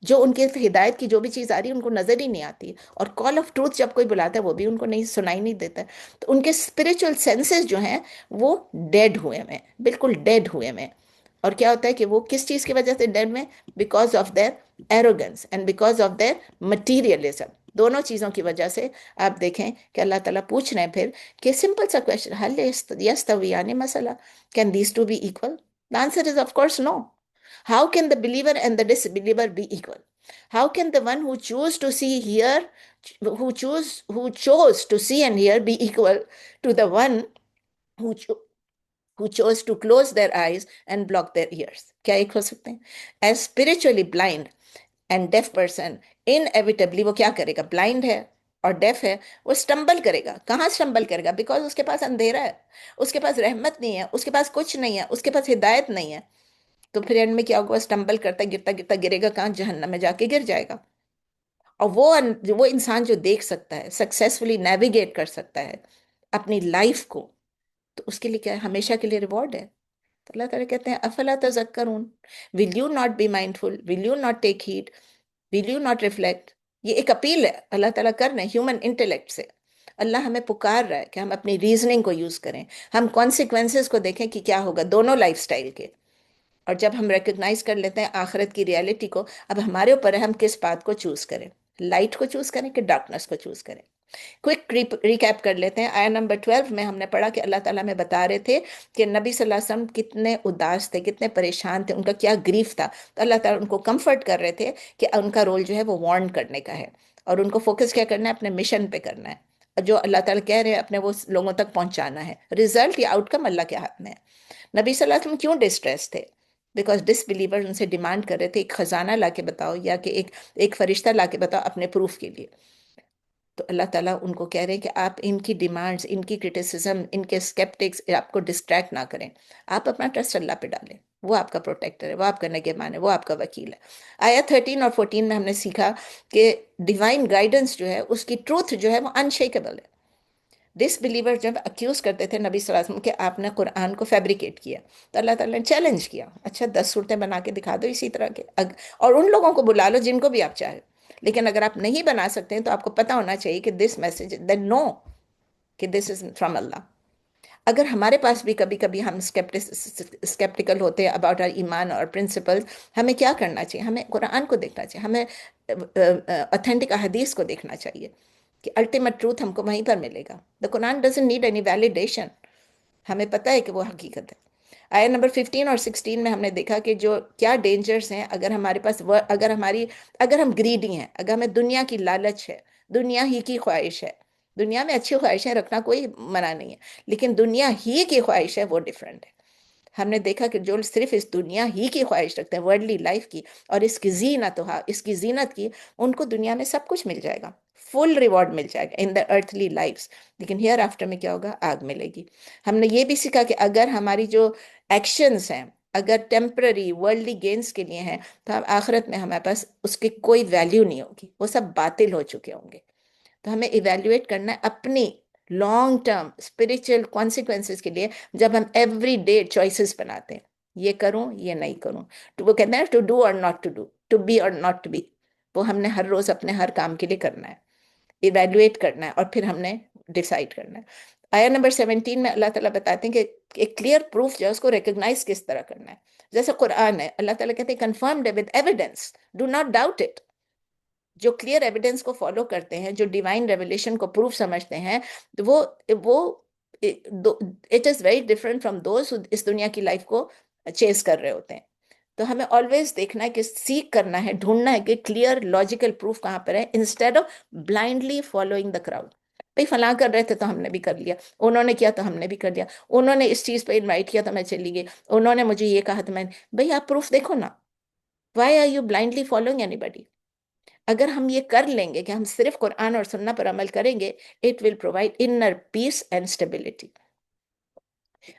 جو ان کے ہدایت کی جو بھی چیز آ رہی ہے ان کو نظر ہی نہیں آتی. اور کال آف ٹروتھ جب کوئی بلاتا ہے وہ بھی ان کو نہیں سنائی نہیں دیتا. تو ان کے اسپرچل سینسز جو ہیں وہ ڈیڈ ہوئے ہیں، بالکل ڈیڈ ہوئے ہیں. اور کیا ہوتا ہے کہ وہ کس چیز کی وجہ سے ڈیڈ میں؟ Because of their arrogance and because of their materialism. دونوں چیزوں کی وجہ سے آپ دیکھیں کہ اللہ تعالیٰ پوچھ رہے ہیں پھر کہ سمپل سا کوشچن، حل یستویان مسئلہ، can these two be equal? The answer is of course no. How can the believer and the disbeliever be equal? How can the one who chose to see here, who chose to see and hear be equal to the one who chose to close their eyes and block their ears? کیا ایک ہو سکتے ہیں؟ As spiritually blind and deaf person, inevitably وہ کیا کرے گا؟ Blind ہے اور ڈیف ہے، وہ سٹمبل کرے گا. کہاں سٹمبل کرے گا؟ بیکاز اس کے پاس اندھیرا ہے، اس کے پاس رحمت نہیں ہے، اس کے پاس کچھ نہیں ہے، اس کے پاس ہدایت نہیں ہے. تو پھر اینڈ میں کیا ہوگا؟ سٹمبل کرتا گرتا گرتا گرے گا کہاں؟ جہنم میں جا کے گر جائے گا. اور وہ انسان جو دیکھ سکتا ہے، سکسیسفلی نیویگیٹ کر سکتا ہے اپنی لائف کو، تو اس کے لیے کیا ہے؟ ہمیشہ کے لیے ریوارڈ ہے. تو اللہ تعالیٰ کہتے ہیں افلا تذکرون، will you not be mindful, will you not take heed, will you not reflect? یہ ایک اپیل ہے اللہ تعالیٰ کر رہے ہیں ہیومن انٹلیکٹ سے. اللہ ہمیں پکار رہا ہے کہ ہم اپنی ریزننگ کو یوز کریں، ہم کانسیکوینسز کو دیکھیں کہ کیا ہوگا دونوں لائف سٹائل کے. اور جب ہم ریکگنائز کر لیتے ہیں آخرت کی ریالٹی کو، اب ہمارے اوپر ہے ہم کس بات کو چوز کریں، لائٹ کو چوز کریں کہ ڈارکنس کو چوز کریں. کوئک ریکیپ کر لیتے ہیں. آیا نمبر 12 میں ہم نے پڑھا کہ اللہ تعالیٰ میں بتا رہے تھے کہ نبی صلی اللہ علیہ وسلم کتنے اداس تھے، کتنے پریشان تھے، ان کا کیا گریف تھا. تو اللہ تعالیٰ ان کو کمفرٹ کر رہے تھے کہ ان کا رول جو ہے وہ وارن کرنے کا ہے، اور ان کو فوکس کیا کرنا ہے؟ اپنے مشن پہ کرنا ہے. اور جو اللہ تعالیٰ کہہ رہے ہیں اپنے وہ لوگوں تک پہنچانا ہے. رزلٹ یا آؤٹ کم اللہ کے ہاتھ میں ہے. نبی صلی اللہ علیہ وسلم کیوں ڈسٹریس تھے؟ بیکاز ڈس بلیور ان سے ڈیمانڈ کر رہے تھے ایک خزانہ لا کے بتاؤ، یا کہ ایک فرشتہ لا کے بتاؤ اپنے پروف کے لیے. تو اللہ تعالیٰ ان کو کہہ رہے ہیں کہ آپ ان کی ڈیمانڈز، ان کی کرٹیسزم، ان کے اسکیپٹکس آپ کو ڈسٹریکٹ نہ کریں. آپ اپنا ٹرسٹ اللہ پہ ڈالیں، وہ آپ کا پروٹیکٹر ہے، وہ آپ کا نگہبان ہے، وہ آپ کا وکیل ہے. آیا 13 اور 14 میں ہم نے سیکھا کہ ڈیوائن گائیڈنس جو ہے اس کی ٹروتھ جو ہے وہ انشیکیبل ہے. ڈس بلیور جب اکیوز کرتے تھے نبی صلی اللہ علیہ وسلم کہ آپ نے قرآن کو فیبریکیٹ کیا، تو اللہ تعالیٰ نے چیلنج کیا، اچھا 10 صورتیں بنا کے دکھا دو اسی طرح کے، اور ان لوگوں کو بلا لو جن کو بھی آپ چاہیں. لیکن اگر آپ نہیں بنا سکتے ہیں تو آپ کو پتہ ہونا چاہیے کہ دس میسج دین نو کہ دس از فرام اللہ. اگر ہمارے پاس بھی کبھی کبھی ہم اسکیپٹیکل ہوتے ہیں اباؤٹ آر ایمان اور پرنسپلز، ہمیں کیا کرنا چاہیے؟ ہمیں قرآن کو دیکھنا چاہیے، ہمیں اوتھینٹک احادیث کو دیکھنا چاہیے کہ الٹیمیٹ ٹروتھ ہم کو وہیں پر ملے گا. دا قرآن ڈزنٹ نیڈ اینی ویلیڈیشن، ہمیں پتہ ہے کہ وہ حقیقت ہے. آیا نمبر 15 اور 16 میں ہم نے دیکھا کہ جو کیا ڈینجرز ہیں اگر ہمارے پاس اگر ہم گریڈی ہیں، اگر ہمیں دنیا کی لالچ ہے، دنیا ہی کی خواہش ہے. دنیا میں اچھی خواہشیں رکھنا کوئی منع نہیں ہے، لیکن دنیا ہی کی خواہش ہے وہ ڈیفرنٹ ہے. ہم نے دیکھا کہ جو صرف اس دنیا ہی کی خواہش رکھتے ہیں، ورلڈلی لائف کی اور اس کی زینت کی، ان کو دنیا میں سب کچھ مل جائے گا، فل ریوارڈ مل جائے گا ان دا ارتھلی لائفز، لیکن ہیئر آفٹر میں کیا ہوگا؟ آگ ملے گی. ہم نے یہ بھی سیکھا کہ اگر ہماری جو ایکشنز ہیں اگر ٹیمپرری ورلڈلی گینز کے لیے ہیں، تو آخرت میں ہمارے پاس اس کی کوئی ویلیو نہیں ہوگی، وہ سب باطل ہو چکے ہوں گے. تو ہمیں ایویلیویٹ کرنا ہے اپنی لانگ ٹرم اسپرچل کانسیکوینسز کے لیے جب ہم ایوری ڈے چوائسیز بناتے ہیں، یہ کروں یہ نہیں کروں. تو وہ کہتے ہیں to do or not to do, to be or not to be. وہ ہم نے ہر روز اپنے ہر کام کے لیے کرنا ہے، ایویلیویٹ کرنا ہے، اور پھر ہم نے ڈیسائیڈ کرنا ہے. آیا نمبر 17 میں اللہ تعالیٰ بتاتے ہیں کہ ایک کلیئر پروف جو ہے اس کو ریکگنائز کس طرح کرنا ہے. جیسے قرآن ہے، اللہ تعالیٰ کہتے ہیں confirmed with evidence, do not doubt it. جو کلیئر ایویڈنس کو فالو کرتے ہیں، جو ڈیوائن ریولیشن کو پروف سمجھتے ہیں، وہ it is very different from those اس دنیا کی لائف کو چیز کر رہے ہوتے ہیں. تو ہمیں آلویز دیکھنا ہے کہ سیکھ کرنا ہے، ڈھونڈنا ہے کہ کلیئر لاجیکل پروف کہاں پر ہے، instead of blindly following the crowd. بھائی فلاں کر رہے تھے تو ہم نے بھی کر لیا، انہوں نے کیا تو ہم نے بھی کر لیا، انہوں نے اس چیز پہ انوائٹ کیا تو میں چلی گئی، انہوں نے مجھے یہ کہا تو میں. بھائی آپ پروف دیکھو نا. Why are you blindly following anybody? اگر ہم یہ کر لیں گے کہ ہم صرف قرآن اور سنت پر عمل کریں گے، it will provide inner piece and stability.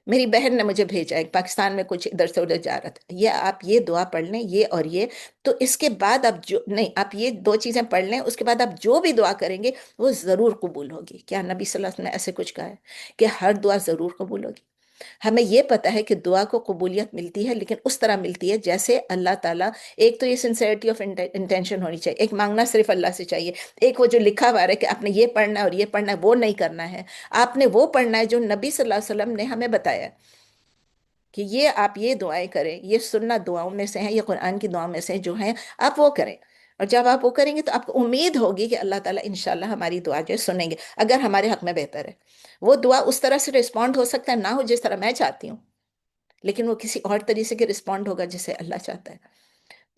میری بہن نے مجھے بھیجا ہے پاکستان میں کچھ ادھر سے ادھر جا رہا تھا، یہ آپ یہ دعا پڑھ لیں یہ اور یہ، تو اس کے بعد آپ جو نہیں، آپ یہ دو چیزیں پڑھ لیں، اس کے بعد آپ جو بھی دعا کریں گے وہ ضرور قبول ہوگی. کیا نبی صلی اللہ علیہ وسلم نے ایسے کچھ کہا ہے کہ ہر دعا ضرور قبول ہوگی؟ ہمیں یہ پتا ہے کہ دعا کو قبولیت ملتی ہے، لیکن اس طرح ملتی ہے جیسے اللہ تعالیٰ. ایک تو یہ سنسیئرٹی آف انٹینشن ہونی چاہیے، ایک مانگنا صرف اللہ سے چاہیے. ایک وہ جو لکھا ہوا ہے کہ آپ نے یہ پڑھنا ہے اور یہ پڑھنا ہے، وہ نہیں کرنا ہے. آپ نے وہ پڑھنا ہے جو نبی صلی اللہ علیہ وسلم نے ہمیں بتایا ہے کہ یہ آپ یہ دعائیں کریں، یہ سنت دعاؤں میں سے ہیں، یہ قرآن کی دعاؤں میں سے جو ہیں، آپ وہ کریں. اور جب آپ وہ کریں گے تو آپ کو امید ہوگی کہ اللہ تعالیٰ انشاءاللہ ہماری دعا جو ہے سنیں گے، اگر ہمارے حق میں بہتر ہے. وہ دعا اس طرح سے رسپونڈ ہو سکتا ہے نہ ہو جس طرح میں چاہتی ہوں، لیکن وہ کسی اور طریقے سے رسپونڈ ہوگا جسے اللہ چاہتا ہے.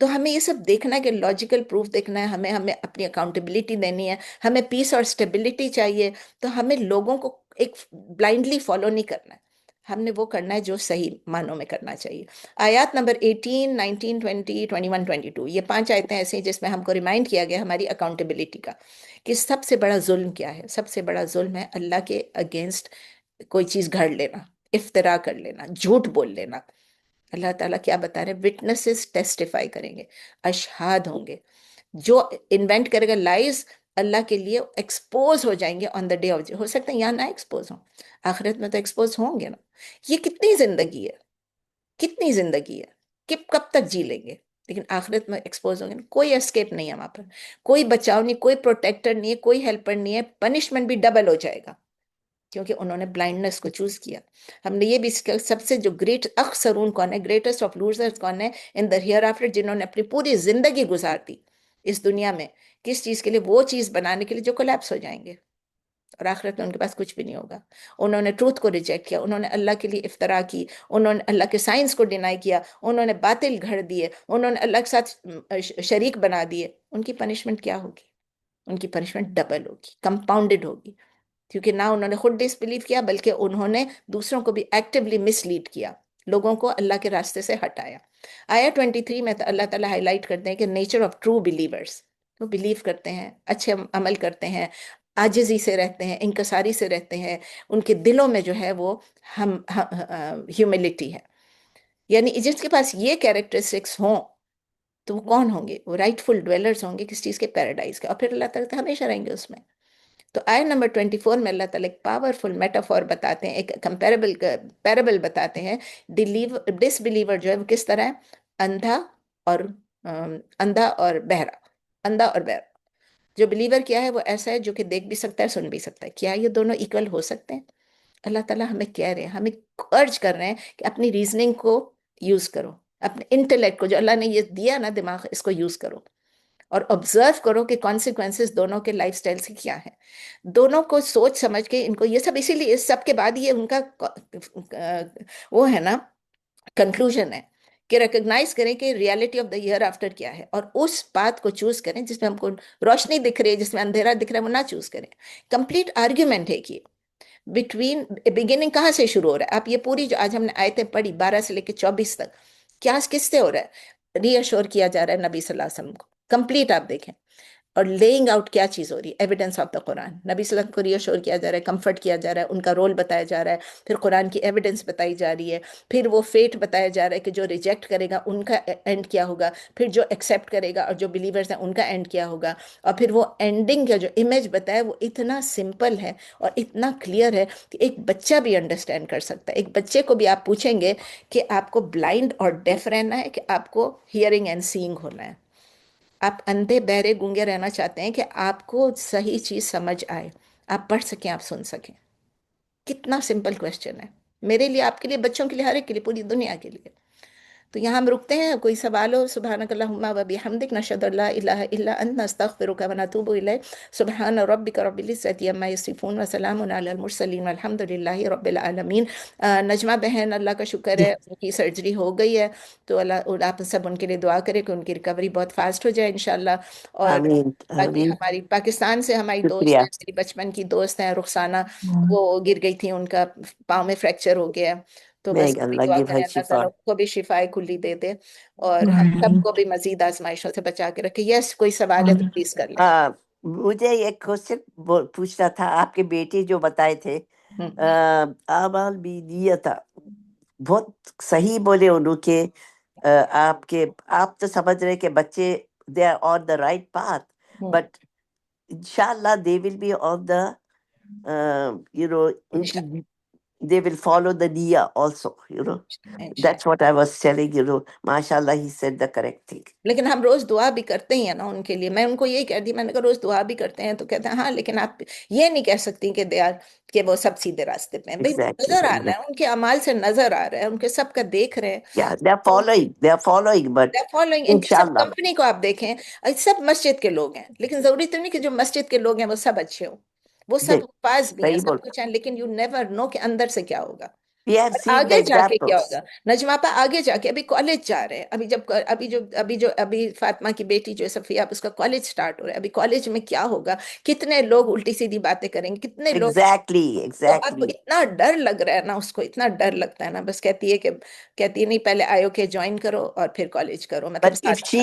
تو ہمیں یہ سب دیکھنا ہے کہ لاجیکل پروف دیکھنا ہے، ہمیں اپنی اکاؤنٹیبلٹی دینی ہے، ہمیں پیس اور اسٹیبلٹی چاہیے. تو ہمیں لوگوں کو ایک بلائنڈلی فالو نہیں کرنا ہے، ہم نے وہ کرنا ہے جو صحیح معنوں میں کرنا چاہیے. آیات نمبر 18، 19، 20، 21، 22، یہ 5 آیتیں ایسی ہیں جس میں ہم کو ریمائنڈ کیا گیا ہماری اکاؤنٹیبلٹی کا، کہ سب سے بڑا ظلم کیا ہے. سب سے بڑا ظلم ہے اللہ کے اگینسٹ کوئی چیز گھڑ لینا، افترا کر لینا، جھوٹ بول لینا. اللہ تعالیٰ کیا بتا رہے ہیں؟ وٹنسز ٹیسٹیفائی کریں گے، اشہاد ہوں گے. جو انوینٹ کرے گا لائز اللہ کے لیے ایکسپوز ہو جائیں گے آن دا ڈے آف. ہو سکتا ہے یہاں نہ ایکسپوز ہوں، آخرت میں تو ایکسپوز ہوں گے نا. یہ کتنی زندگی ہے، کتنی زندگی ہے کہ کب تک جی لیں گے، لیکن آخرت میں ایکسپوز ہوں گے نا. کوئی اسکیپ نہیں ہے وہاں پر، کوئی بچاؤ نہیں، کوئی پروٹیکٹر نہیں ہے، کوئی ہیلپر نہیں ہے. پنشمنٹ بھی ڈبل ہو جائے گا کیونکہ انہوں نے بلائنڈنس کو چوز کیا. ہم نے یہ بھی سیکھا سب سے جو گریٹ اخسرون کون ہے، گریٹسٹ آف لوزرز کون ہے ان دا ہیئر آفٹر، جنہوں نے اپنی پوری زندگی گزار دی اس دنیا میں کس چیز کے لیے؟ وہ چیز بنانے کے لیے جو کولیپس ہو جائیں گے، اور آخرت میں ان کے پاس کچھ بھی نہیں ہوگا. انہوں نے ٹروتھ کو ریجیکٹ کیا، انہوں نے اللہ کے لیے افترا کی، انہوں نے اللہ کے سائنس کو ڈینائی کیا، انہوں نے باطل گھڑ دیے، انہوں نے اللہ کے ساتھ شریک بنا دیے. ان کی پنشمنٹ کیا ہوگی؟ ان کی پنشمنٹ ڈبل ہوگی، کمپاؤنڈڈ ہوگی. کیونکہ نہ انہوں نے خود ڈس بلیو کیا بلکہ انہوں نے دوسروں کو بھی ایکٹیولی مس لیڈ کیا، لوگوں کو اللہ کے راستے سے ہٹایا. آیا 23 میں اللہ تعالیٰ ہائی لائٹ کرتے ہیں کہ نیچر آف ٹرو بلیورس، وہ بلیو کرتے ہیں، اچھے عمل کرتے ہیں، عاجزی سے رہتے ہیں، انکساری سے رہتے ہیں. ان کے دلوں میں جو ہے وہ ہم ہیوملٹی ہے. یعنی جس کے پاس یہ کیریکٹرسٹکس ہوں تو وہ کون ہوں گے؟ وہ رائٹ فل ڈویلرز ہوں گے کس چیز کے؟ پیراڈائز کے. اور پھر اللہ تعالیٰ ہمیشہ رہیں گے اس میں. تو آئے نمبر 24 میں اللہ تعالیٰ ایک پاورفل میٹافور بتاتے ہیں، ایک کمپیریبل پیرابل بتاتے ہیں. ڈس بلیور جو ہے وہ کس طرح ہے؟ اندھا اور اندھا اور بہرا. اندھا اور بہرا. جو بلیور کیا ہے وہ ایسا ہے جو کہ دیکھ بھی سکتا ہے، سن بھی سکتا ہے. کیا یہ دونوں ایکول ہو سکتے ہیں؟ اللہ تعالیٰ ہمیں کہہ رہے ہیں، ہمیں ارج کر رہے ہیں کہ اپنی ریزننگ کو یوز کرو، اپنے انٹلیکٹ کو جو اللہ نے یہ دیا نا دماغ، اس کو یوز کرو اور آبزرو کرو کہ کانسیکوینسز دونوں کے لائف سٹائل سے کیا ہیں. دونوں کو سوچ سمجھ کے ان کو یہ سب، اسی لیے اس سب کے بعد یہ ان کا وہ ہے نا کنکلوژن ہے کہ ریکگنائز کریں کہ reality of the hereafter کیا ہے، اور اس بات کو چوز کریں جس میں ہم کو روشنی دکھ رہی ہے، جس میں اندھیرا دکھ رہا ہے وہ نہ چوز کریں. کمپلیٹ آرگیومنٹ ہے کہ بٹوین بگننگ کہاں سے شروع ہو رہا ہے. آپ یہ پوری جو آج ہم نے آیتیں پڑھی 12 سے لے کے 24 تک، کیا کس سے ہو رہا ہے؟ ری ایشور کیا جا رہا ہے نبی صلی اللہ علیہ وسلم کو. کمپلیٹ آپ دیکھیں اور لیئنگ آؤٹ کیا چیز ہو رہی ہے، ایویڈنس آف دا قرآن. نبی صلی اللہ علیہ وسلم کو ری ایشور کیا جا رہا ہے، کمفرٹ کیا جا رہا ہے، ان کا رول بتایا جا رہا ہے. پھر قرآن کی ایویڈنس بتائی جا رہی ہے. پھر وہ فیٹ بتایا جا رہا ہے کہ جو ریجیکٹ کرے گا ان کا اینڈ کیا ہوگا، پھر جو ایکسیپٹ کرے گا اور جو بلیورز ہیں ان کا اینڈ کیا ہوگا. اور پھر وہ اینڈنگ کا جو امیج بتایا وہ اتنا سمپل ہے اور اتنا کلیئر ہے کہ ایک بچہ بھی انڈرسٹینڈ کر سکتا ہے. ایک بچے کو بھی آپ پوچھیں گے کہ آپ کو بلائنڈ اور ڈیف رہنا ہے کہ آپ کو ہیئرنگ اینڈ سینگ ہونا ہے؟ آپ اندھے بہرے گونگے رہنا چاہتے ہیں کہ آپ کو صحیح چیز سمجھ آئے، آپ پڑھ سکیں، آپ سن سکیں. کتنا سمپل کوشچن ہے میرے لیے، آپ کے لیے، بچوں کے لیے، ہر ایک کے لیے، پوری دنیا کے لیے. تو یہاں ہم رکتے ہیں. کوئی سوال ہو؟ سبحانک اللہم و بحمدک، نشہد ان لا الہ الا انت، نستغفرک و نتوب الیک. سبحان ربک رب العزت عما یصفون و سلام علی المرسلین والحمد للہ رب العالمین. نجمہ بہن، اللہ کا شکر جی ہے ان کی سرجری ہو گئی ہے، تو اللہ آپ سب ان کے لیے دعا کریں کہ ان کی ریکوری بہت فاسٹ ہو جائے انشاءاللہ. اور آمین باقی آمین. ہماری پاکستان سے ہماری دوست شکریہ. ہیں، میری بچپن کی دوست ہیں رخسانہ، وہ گر گئی تھی، ان کا پاؤں میں فریکچر ہو گیا. تو میں بس بھی اللہ دعا give her کریں اللہ شفا. تعالیٰ ان کو بھی شفائے کلی دے دے، اور ہم سب کو بھی مزید آزمائشوں سے بچا کے رکھے. یس، کوئی سوال ہے تو پلیز کر لیں. مجھے ایک کوشچن پوچھنا تھا. آپ کے بیٹے جو بتائے تھے ہوں. اعمال بھی دیا تھا، بہت صحیح بولے انہوں کہ آپ تو سمجھ رہے کہ بچے they are on the right path, ہوں. بٹ انشاءاللہ دے ول بی آن دا ان کی انشاءاللہ they will follow the niya also. That's انشاءاللہ. what I was telling. MashaAllah, he said the correct thing. لیکن ہم روز دعا بھی کرتے ہی ہیں نا ان کے لیے. میں ان کو یہی کہہ دی، میں نے کہا روز دعا بھی کرتے ہیں، تو کہتے ہیں ہاں لیکن آپ یہ نہیں کہہ سکتی کہ کہ وہ سب سیدھے راستے پہ ہیں. بھئی Exactly. نظر آ رہا ہے، ان کے اعمال سے نظر آ رہا ہے، ان کے سب کا دیکھ رہے Yeah, they're ہیں. following. They're following, but following ان کی سب inshallah. کمپنی کو آپ دیکھیں، سب مسجد کے لوگ ہیں، لیکن ضروری تو نہیں کہ جو مسجد کے لوگ ہیں وہ سب اچھے ہوں. وہ سب They, پاس بھی ہیں، صحیح بول. سب کچھ ہیں، لیکن یو نیور نو کہ اندر سے کیا ہوگا We have اور seen the آگے جا کے کیا examples. ہوگا. نجمہ آپا آگے جا کے ابھی کالج جا رہے ہیں، ابھی فاطمہ کی بیٹی جو صفیہ، اس کا کالج سٹارٹ ہو رہا ہے. ابھی کالج میں کیا ہوگا، کتنے لوگ الٹی سیدھی باتیں کریں گے، کتنے لوگ. Exactly, تو اب exactly. اتنا ڈر لگ رہا ہے نا اس کو، اتنا ڈر لگتا ہے نا. بس کہتی ہے نہیں، پہلے آئیو کے جوائن کرو اور پھر کالج کرو، مطلب But ساتھ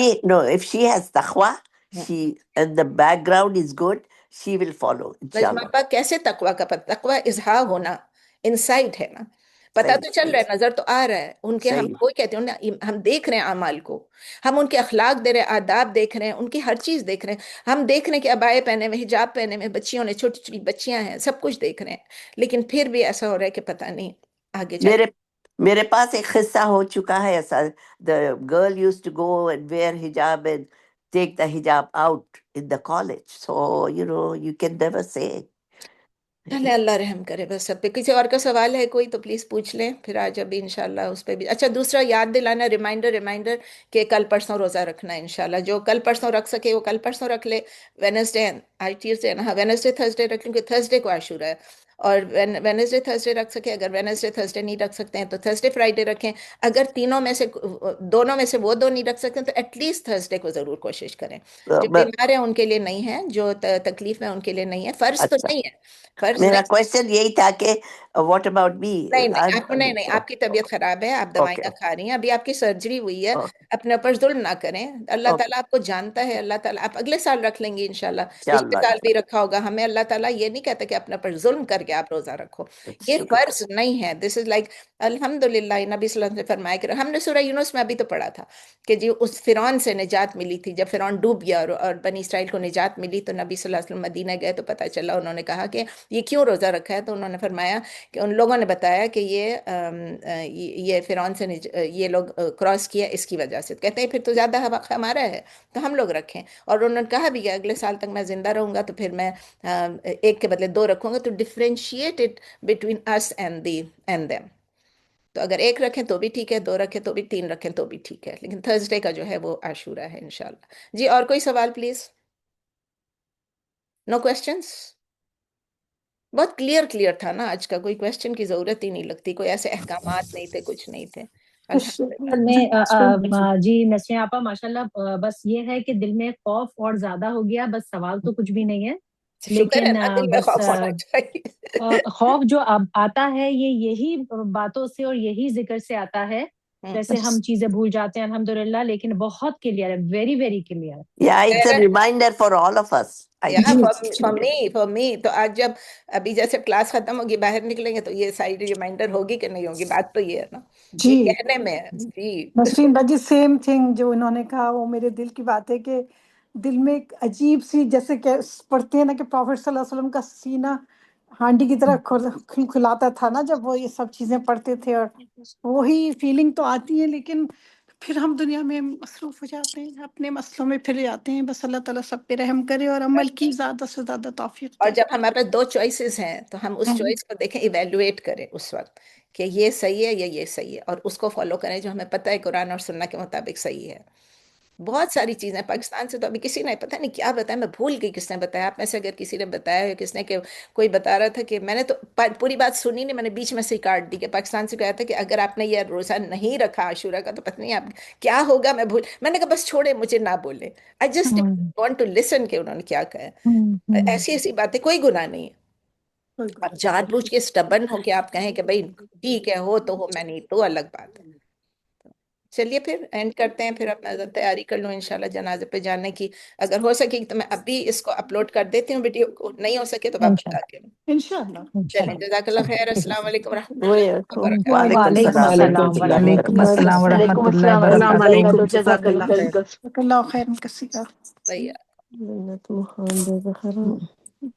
if she has taqwa, ساتھ. and the background is good, she will follow, Najma inshallah. آپا کیسے تقوی کا پتہ؟ تقوی اظہار ہونا، انسائٹ ہے نا. پتہ صحیح تو چل رہا صحیح ہے، نظر تو آ رہا ہے ان کے. ہم صحیح. وہی کہتے ہیں ہم دیکھ رہے ہیں اعمال کو، ہم ان کے اخلاق دے رہے ہیں، آداب دیکھ رہے ہیں، ان کی ہر چیز دیکھ رہے ہیں. ہم دیکھ رہے ہیں کہ عبائے پہنے ہوئے، حجاب پہنے ہوئے بچیوں نے، چھوٹی چھوٹی بچیاں ہیں، سب کچھ دیکھ رہے ہیں، لیکن پھر بھی ایسا ہو رہا ہے کہ پتہ نہیں آگے جا کے. میرے پاس ایک قصہ ہو چکا ہے ایسا. The girl used to go and wear hijab and take the hijab out in the college. So, you can never say. اللہ اللہ رحم کرے بس سب پہ. کسی اور کا سوال ہے کوئی تو پلیز پوچھ لیں، پھر آج ابھی انشاءاللہ اس پہ بھی. اچھا، دوسرا یاد دلانا، ریمائنڈر کہ کل پرسوں روزہ رکھنا ہے انشاءاللہ. جو کل پرسوں رکھ سکے وہ کل پرسوں رکھ لے. وینسڈے، آج ٹیوزڈے نا، ہاں وینسڈے تھرسڈے رکھ لیں، کیونکہ تھرسڈے کو عاشورہ ہے. اور وینسڈے تھرسڈے رکھ سکے. اگر وینسڈے تھرسڈے نہیں رکھ سکتے ہیں تو تھرسڈے فرائیڈے رکھیں. اگر تینوں میں سے دونوں میں سے وہ دو نہیں رکھ سکتے ہیں تو ایٹ لیسٹ تھرسڈے کو ضرور کوشش کریں. جو But, بیمار ہیں ان کے لیے نہیں ہے، جو تکلیف میں ان کے لیے نہیں ہے. فرض تو اچھا، نہیں ہے، فرض میرا نہیں. کوشچن یہی تھا کہ واٹ اباؤٹ می. نہیں نہیں، نہیں، آپ کی طبیعت خراب ہے، آپ اوکے دوائیاں کھا رہی ہیں، ابھی آپ کی سرجری ہوئی ہے. اوکے اپنے اوپر ظلم نہ کریں. اللہ اوکے، تعالیٰ آپ کو جانتا ہے. اللہ تعالیٰ آپ اگلے سال رکھ لیں گی انشاءاللہ. پچھلے انشاءاللہ سال بھی رکھا ہوگا. ہمیں اللہ تعالیٰ یہ نہیں کہتا کہ اپنے اوپر ظلم کر کے آپ روزہ رکھو. یہ شکریہ. فرض نہیں ہے. دس از لائک الحمدللہ. نبی صلی اللہ علیہ وسلم نے فرمایا کہ ہم نے سورہ یونس میں ابھی تو پڑھا تھا کہ جی اس فرعون سے نجات ملی تھی. جب فرعون ڈوب گیا اور بنی اسرائیل کو نجات ملی تو نبی صلی اللہ علیہ وسلم مدینہ گئے تو پتہ چلا. انہوں نے کہا کہ یہ کیوں روزہ رکھا ہے؟ تو انہوں نے فرمایا کہ ان لوگوں نے بتایا کہ یہ فرعون سے یہ لوگ کراس کیا اس کی وجہ سے. کہتے ہیں پھر تو زیادہ حق ہمارا ہے تو ہم لوگ رکھیں. اور انہوں نے کہا بھی کہ اگلے سال تک میں زندہ رہوں گا تو پھر میں ایک کے بدلے دو رکھوں گا، تو differentiate it between us and them. تو اگر ایک رکھیں تو بھی ٹھیک ہے، دو رکھیں تو بھی، تین رکھیں تو بھی ٹھیک ہے، لیکن تھرسڈے کا جو ہے وہ عاشورہ ہے انشاءاللہ. جی اور کوئی سوال پلیز؟ No questions? بہت کلیئر تھا نا آج کا، کوئی کوشچن کی ضرورت ہی نہیں لگتی، کوئی ایسے احکامات نہیں تھے، کچھ نہیں تھے. الحمدللہ. جی نسرین آپا ماشاء اللہ، بس یہ ہے کہ دل میں خوف اور زیادہ ہو گیا، بس سوال تو کچھ بھی نہیں ہے، شکر ہے لیکن نا، دل میں بس خوف ہونا چاہیے. خوف جو اب آتا ہے یہی باتوں سے اور یہی ذکر سے آتا ہے. جیسے ہم چیزیں بھول جاتے ہیں الحمدللہ، لیکن بہت کلیئر ہے، very very clear. Yeah, it's a reminder for all of us. For me تو آج جب ابھی جیسے کلاس ختم ہوگی باہر نکلیں گے تو یہ ساری ریمائنڈر ہوگی کہ نہیں ہوگی؟ بات تو یہ ہے نا، جی یہ کہنے میں ہے. جی نسرین باجی، سیم تھنگ جو انہوں نے کہا وہ میرے دل کی بات ہے کہ دل میں ایک عجیب سی، جیسے کہ پڑھتے ہیں نا کہ پروفیٹ صلی اللہ علیہ وسلم کا سینہ ہانڈی کی طرح کھلاتا تھا نا جب وہ یہ سب چیزیں پڑھتے تھے، اور وہی فیلنگ تو آتی ہے، لیکن پھر ہم دنیا میں مصروف ہو جاتے ہیں، اپنے مسئلوں میں پھر جاتے ہیں. بس اللہ تعالیٰ سب پہ رحم کرے اور عمل کی زیادہ سے زیادہ توفیق اور دے. جب ہمارے پاس دو چوائسیز ہیں تو ہم اس چوائس کو دیکھیں، ایویلویٹ کریں اس وقت کہ یہ صحیح ہے یا یہ صحیح ہے، اور اس کو فالو کریں جو ہمیں پتہ ہے قرآن اور سنت کے مطابق صحیح ہے. بہت ساری چیزیں پاکستان سے تو ابھی کسی نے پتہ نہیں کیا بتایا، میں بھول گئی کس نے بتایا. آپ میں سے اگر کسی نے بتایا ہے، کس نے، کہ کوئی بتا رہا تھا کہ میں نے تو پوری بات سنی نہیں، میں نے بیچ میں سے کاٹ دی کہ پاکستان سے کہا تھا کہ اگر آپ نے یہ روزہ نہیں رکھا عاشورہ کا تو پتہ نہیں آپ کیا ہوگا. میں نے کہا بس چھوڑے، مجھے نہ بولے. I just want to listen کہ انہوں نے کیا کہا. ایسی ایسی باتیں کوئی گناہ نہیں ہے. اب جان بوجھ کے سٹبن ہو کے آپ کہیں کہ بھائی ٹھیک ہے ہو تو ہو، میں نہیں تو الگ بات ہے. چلیے پھر اینڈ کرتے ہیں، پھر اپنا تیاری کر لوں انشاءاللہ جنازے پہ جانے کی. اگر ہو سکے تو میں ابھی اس کو اپلوڈ کر دیتی ہوں ویڈیو کو، نہیں ہو سکے تو آپ بتا کے. انشاءاللہ. چلیں، جزاک اللہ خیر. السلام علیکم ورحمۃ اللہ وعلیکم وبرکاتہ. السلام وعلیکم السلام ورحمۃ اللہ السلام وبرکاتہ. علیکم، جزاک اللہ خیر. جزاک اللہ خیر کثیرا. صحیح ہے. علیکم.